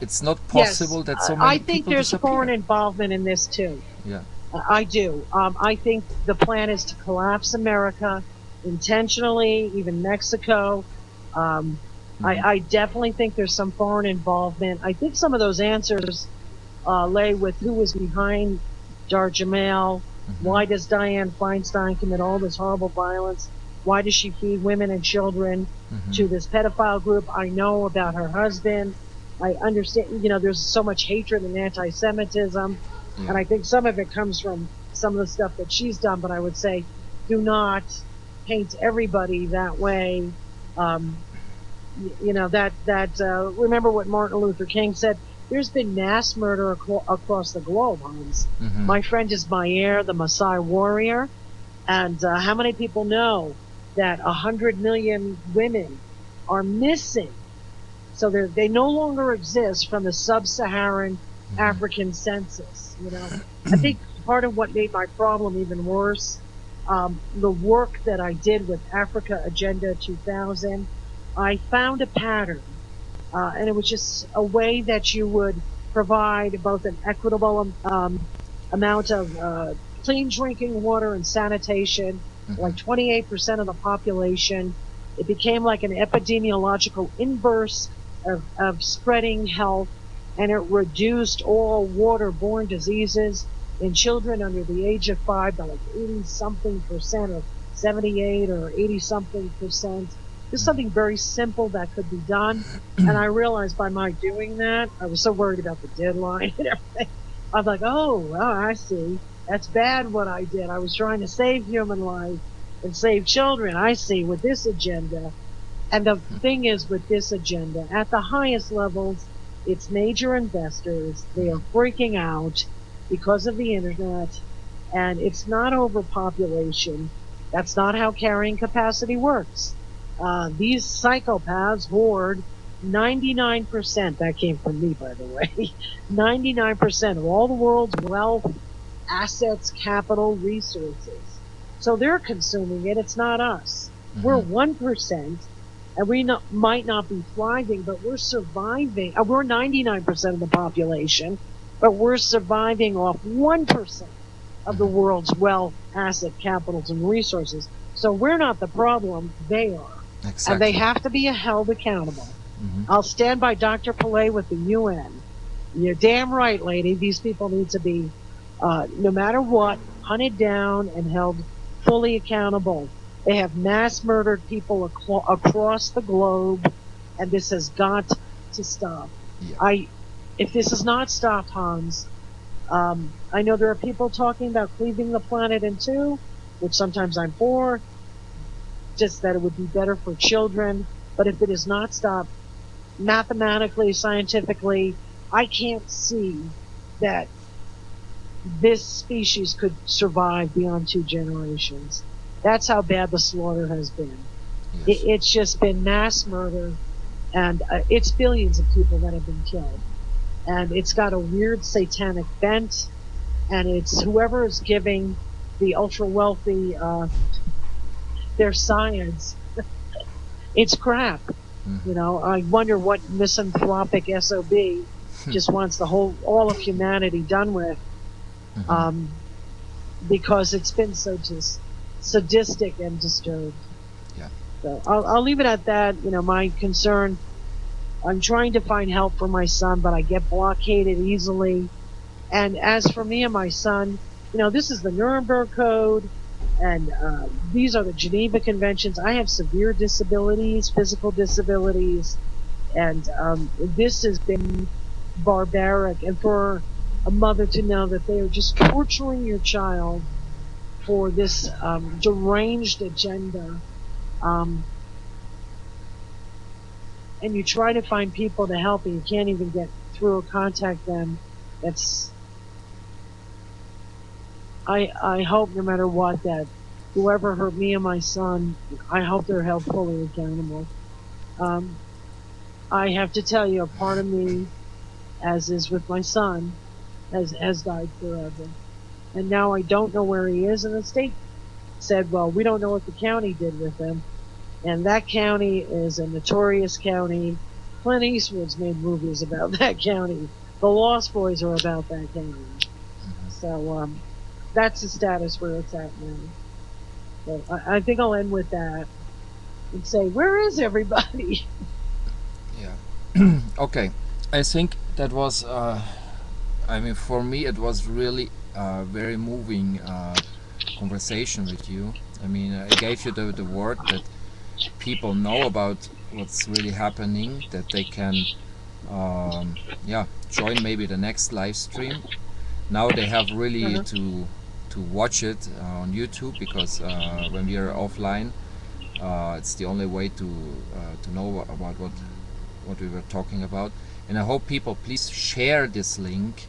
Speaker 1: it's not
Speaker 2: Yes,
Speaker 1: possible that so
Speaker 2: I
Speaker 1: many
Speaker 2: think
Speaker 1: people
Speaker 2: there's foreign
Speaker 1: disappear.
Speaker 2: involvement in this too.
Speaker 1: Yeah.
Speaker 2: I do. I think the plan is to collapse America intentionally, even Mexico. Um,
Speaker 1: Hmm.
Speaker 2: I definitely think there's some foreign involvement. I think some of those answers lay with who was behind Dar Jamal.
Speaker 1: Hmm.
Speaker 2: Why does Dianne Feinstein commit all this horrible violence? Why does she feed women and children
Speaker 1: Hmm.
Speaker 2: to this pedophile group? I know about her husband. I understand, there's so much hatred and anti-Semitism.
Speaker 1: Yeah.
Speaker 2: And I think some of it comes from some of the stuff that she's done, but I would say do not paint everybody that way. Um, remember what Martin Luther King said? There's been mass murder across the globe, Hans.
Speaker 1: Hmm.
Speaker 2: My friend is Mayer, the Maasai warrior. And how many people know that 100 million women are missing? So they no longer exist from the sub-Saharan
Speaker 1: Hmm.
Speaker 2: African census. I think part of what made my problem even worse, the work that I did with Africa Agenda 2000, I found a pattern, and it was just a way that you would provide both an equitable amount of clean drinking water and sanitation,
Speaker 1: Hmm.
Speaker 2: like 28% of the population. It became like an epidemiological inverse of spreading health, and it reduced all waterborne diseases in children under the age of 5 by like 80 something percent, or 78 or 80 something percent. Just something very simple that could be done. And I realized by my doing that, I was so worried about the deadline and everything. I'm like, oh, I see. That's bad what I did. I was trying to save human life and save children. I see with this agenda. And the thing is with this agenda, at the highest levels, it's major investors. They are freaking out because of the internet, and it's not overpopulation. That's not how carrying capacity works. These psychopaths hoard 99%, that came from me, by the way, 99% of all the world's wealth, assets, capital, resources. So they're consuming it. It's not us. We're
Speaker 1: Hmm.
Speaker 2: 1%, and might not be thriving, but we're surviving. We're 99% of the population, but we're surviving off 1% of the
Speaker 1: Hmm.
Speaker 2: world's wealth, asset, capitals, and resources. So we're not the problem. They are. And they
Speaker 1: Exactly.
Speaker 2: have to be held accountable.
Speaker 1: Hmm.
Speaker 2: I'll stand by Dr. Pillay with the UN. You're damn right, lady. These people need to be, no matter what, hunted down and held fully accountable. They have mass murdered people across the globe, and this has got to stop.
Speaker 1: Yeah.
Speaker 2: I, if this is not stopped, Hans, I know there are people talking about cleaving the planet in two, which sometimes I'm for, just that it would be better for children. But if it is not stopped, mathematically, scientifically, I can't see that this species could survive beyond 2 generations. That's how bad the slaughter has been.
Speaker 1: Yes.
Speaker 2: It's just been mass murder, and it's billions of people that have been killed. And it's got a weird satanic bent, and it's whoever is giving the ultra wealthy their science. It's crap.
Speaker 1: Mm.
Speaker 2: I wonder what misanthropic SOB just wants all of humanity done with,
Speaker 1: Hmm.
Speaker 2: um, because it's been so just sadistic and disturbed.
Speaker 1: Yeah.
Speaker 2: So I'll leave it at that. My concern, I'm trying to find help for my son, but I get blockaded easily. And as for me and my son, this is the Nuremberg Code, and these are the Geneva Conventions. I have severe disabilities, physical disabilities, and this has been barbaric. And for a mother to know that they are just torturing your child for this deranged agenda, um, and you try to find people to help, and you can't even get through or contact them. It's I hope no matter what that whoever hurt me and my son, I hope they're held fully accountable. Um, I have to tell you, a part of me, as is with my son, has died forever, and now I don't know where he is. And the state said, "Well, we don't know what the county did with him." And that county is a notorious county. Clint Eastwood's made movies about that county. The Lost Boys are about that county. So that's the status where it's at now. So I think I'll end with that and say, where is everybody?
Speaker 1: Yeah. Okay. I think that was. I mean, for me, it was really very moving conversation with you. I mean, I gave you the word that people know about what's really happening, that they can, yeah, join maybe the next live stream. Now they have really
Speaker 2: Uh-huh.
Speaker 1: to watch it on YouTube, because when we are offline, it's the only way to know about what we were talking about. And I hope people please share this link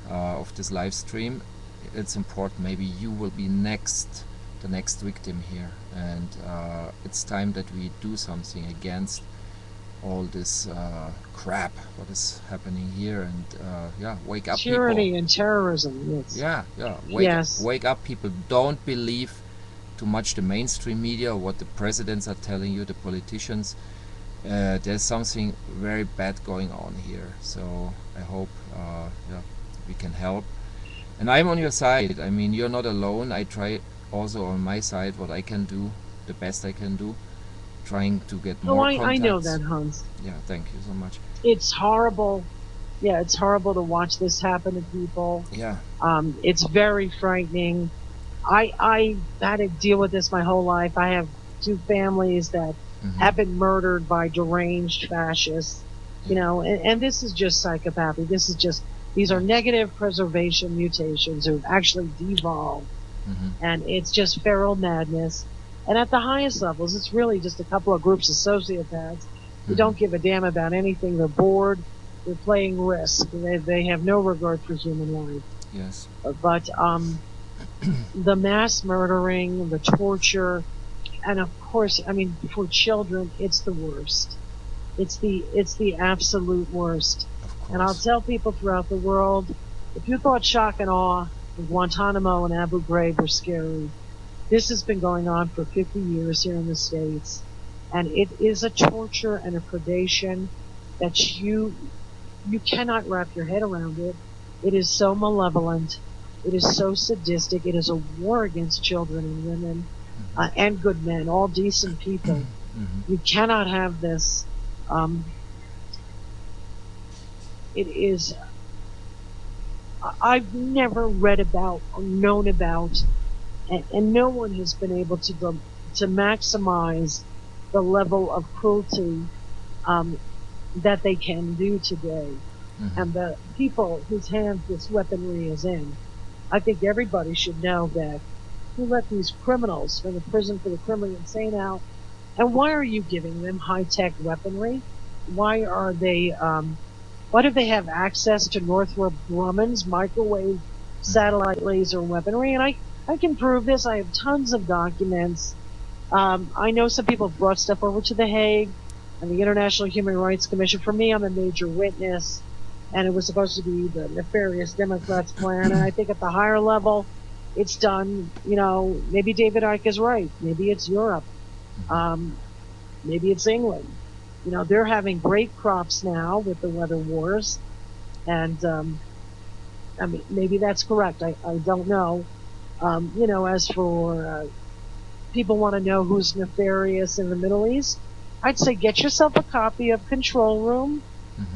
Speaker 1: of this live stream. It's important. Maybe you will be the next victim here, and it's time that we do something against all this crap what is happening here. And yeah, wake up, people.
Speaker 2: Tyranny and terrorism, yes.
Speaker 1: Yeah,
Speaker 2: Yes.
Speaker 1: wake up, people. Don't believe too much the mainstream media or what the presidents are telling you, the politicians. There's something very bad going on here. So I hope yeah, we can help. And I'm on your side. I mean, you're not alone. I try also on my side what I can do, the best I can do, trying to get
Speaker 2: Oh,
Speaker 1: more
Speaker 2: I know
Speaker 1: contacts.
Speaker 2: that, Hans.
Speaker 1: Yeah, thank you so much.
Speaker 2: It's horrible. Yeah, it's horrible to watch this happen to people.
Speaker 1: Yeah.
Speaker 2: It's very frightening. I had to deal with this my whole life. I have two families that have been murdered by deranged fascists, you know, and this is just psychopathy. This is just, these are negative preservation mutations who've actually devolved, and it's just feral madness. And at the highest levels, it's really just a couple of groups of sociopaths who don't give a damn about anything. They're bored. They're playing Risk. They have no regard for human life.
Speaker 1: Yes.
Speaker 2: But the mass murdering, the torture, and of course, I mean, for children, it's the worst. It's the absolute worst. And I'll tell people throughout the world, if you thought shock and awe in Guantanamo and Abu Ghraib were scary, this has been going on for 50 years here in the States. And it is a torture and a predation that you cannot wrap your head around it. It is so malevolent. It is so sadistic. It is a war against children and women and good men, all decent people. You cannot have this. It is. I've never read about or known about, and no one has been able to maximize the level of cruelty that they can do today. And the people whose hands this weaponry is in, I think everybody should know that who let these criminals from the prison for the criminally insane out, and why are you giving them high-tech weaponry? Why are they, why do they have access to Northrop Grumman's microwave satellite laser weaponry? And I can prove this. I have tons of documents. I know some people have brought stuff over to The Hague and the International Human Rights Commission. For me, I'm a major witness, and it was supposed to be the nefarious Democrats' plan. And I think at the higher level, it's done. You know, maybe David Icke is right. Maybe it's Europe. Maybe it's England. You know, they're having great crops now with the weather wars. And, I mean, maybe that's correct. I don't know. You know, as for people want to know who's nefarious in the Middle East, I'd say get yourself a copy of Control Room.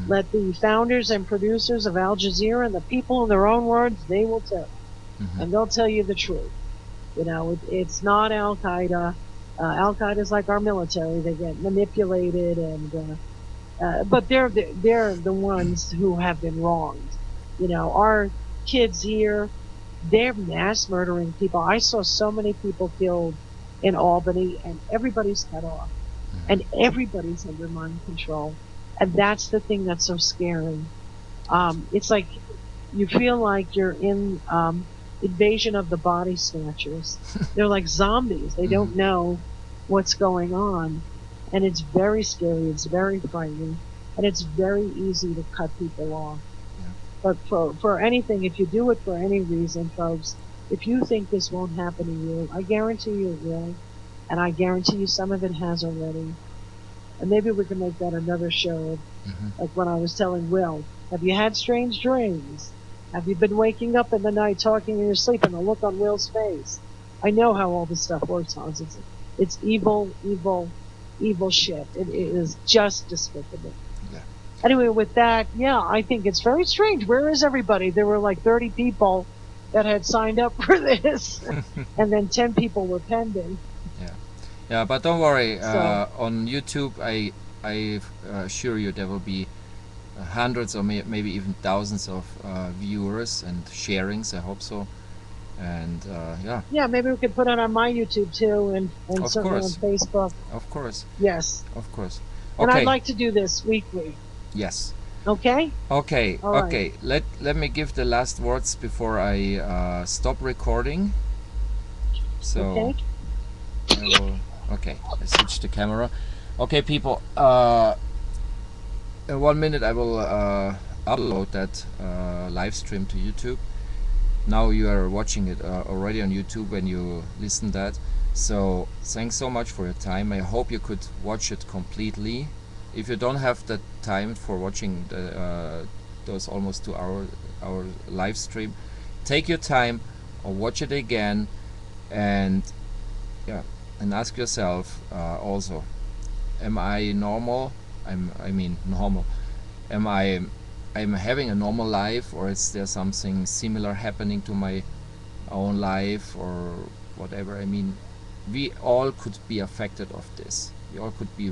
Speaker 2: Let the founders and producers of Al Jazeera and the people, in their own words, they will tell. And they'll tell you the truth. You know, it's not Al Qaeda. Al Qaeda is like our military; they get manipulated, and but they're the ones who have been wronged. You know, our kids here, they're mass murdering people. I saw so many people killed in Albany, and everybody's cut off, and everybody's under mind control, and that's the thing that's so scary. It's like you feel like you're in Invasion of the Body Snatchers. They're like zombies. They don't know what's going on. And it's very scary. It's very frightening. And it's very easy to cut people off. But for anything, if you do it for any reason, folks, if you think this won't happen to you, I guarantee you it will. And I guarantee you some of it has already. And maybe we can make that another show,
Speaker 1: Hmm.
Speaker 2: like when I was telling Will, have you had strange dreams? Have you been waking up in the night talking in your sleep, and the look on Will's face? I know how all this stuff works, Hans. It's evil, evil, evil shit. It is just despicable.
Speaker 1: Yeah.
Speaker 2: Anyway, with that, yeah, I think it's very strange. Where is everybody? There were like 30 people that had signed up for this, and then 10 people were pending.
Speaker 1: Yeah. Yeah, but don't worry.
Speaker 2: So,
Speaker 1: On YouTube, I assure you there will be hundreds or maybe even thousands of viewers and sharings. I hope so. And yeah,
Speaker 2: yeah, maybe we could put it on my YouTube too, and
Speaker 1: of
Speaker 2: certainly on
Speaker 1: course,
Speaker 2: Facebook.
Speaker 1: of course,
Speaker 2: Yes.
Speaker 1: of course.
Speaker 2: And I'd
Speaker 1: Okay.
Speaker 2: like to do this weekly.
Speaker 1: Yes.
Speaker 2: Okay?
Speaker 1: Okay.
Speaker 2: All right.
Speaker 1: Okay. Let me give the last words before I stop recording. So
Speaker 2: Okay?
Speaker 1: I will. Okay. I switch the camera. Okay, people. In 1 minute, I will upload that live stream to YouTube. Now you are watching it already on YouTube when you listen that. So thanks so much for your time. I hope you could watch it completely. If you don't have the time for watching those almost 2 hour live stream, take your time or watch it again, and yeah, and ask yourself also, am I normal? I mean normal. Am I'm having a normal life, or is there something similar happening to my own life, or whatever? I mean, we all could be affected of this. We all could be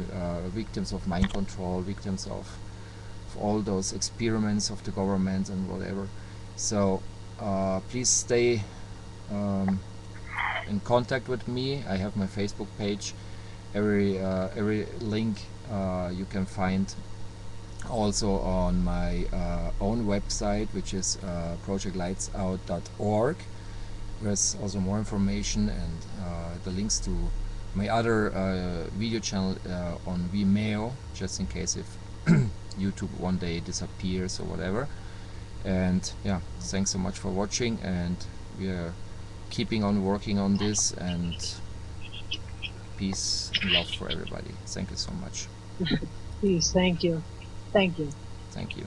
Speaker 1: victims of mind control, victims of all those experiments of the government and whatever. So please stay um, in contact with me. I have my Facebook page. Every link you can find also on my own website, which is projectlightsout.org. There's also more information and the links to my other video channel on Vimeo, just in case if YouTube one day disappears or whatever. And yeah, thanks so much for watching, and we are keeping on working on this, and peace and love for everybody. Thank you so much.
Speaker 2: Please, thank you. Thank you.
Speaker 1: Thank you.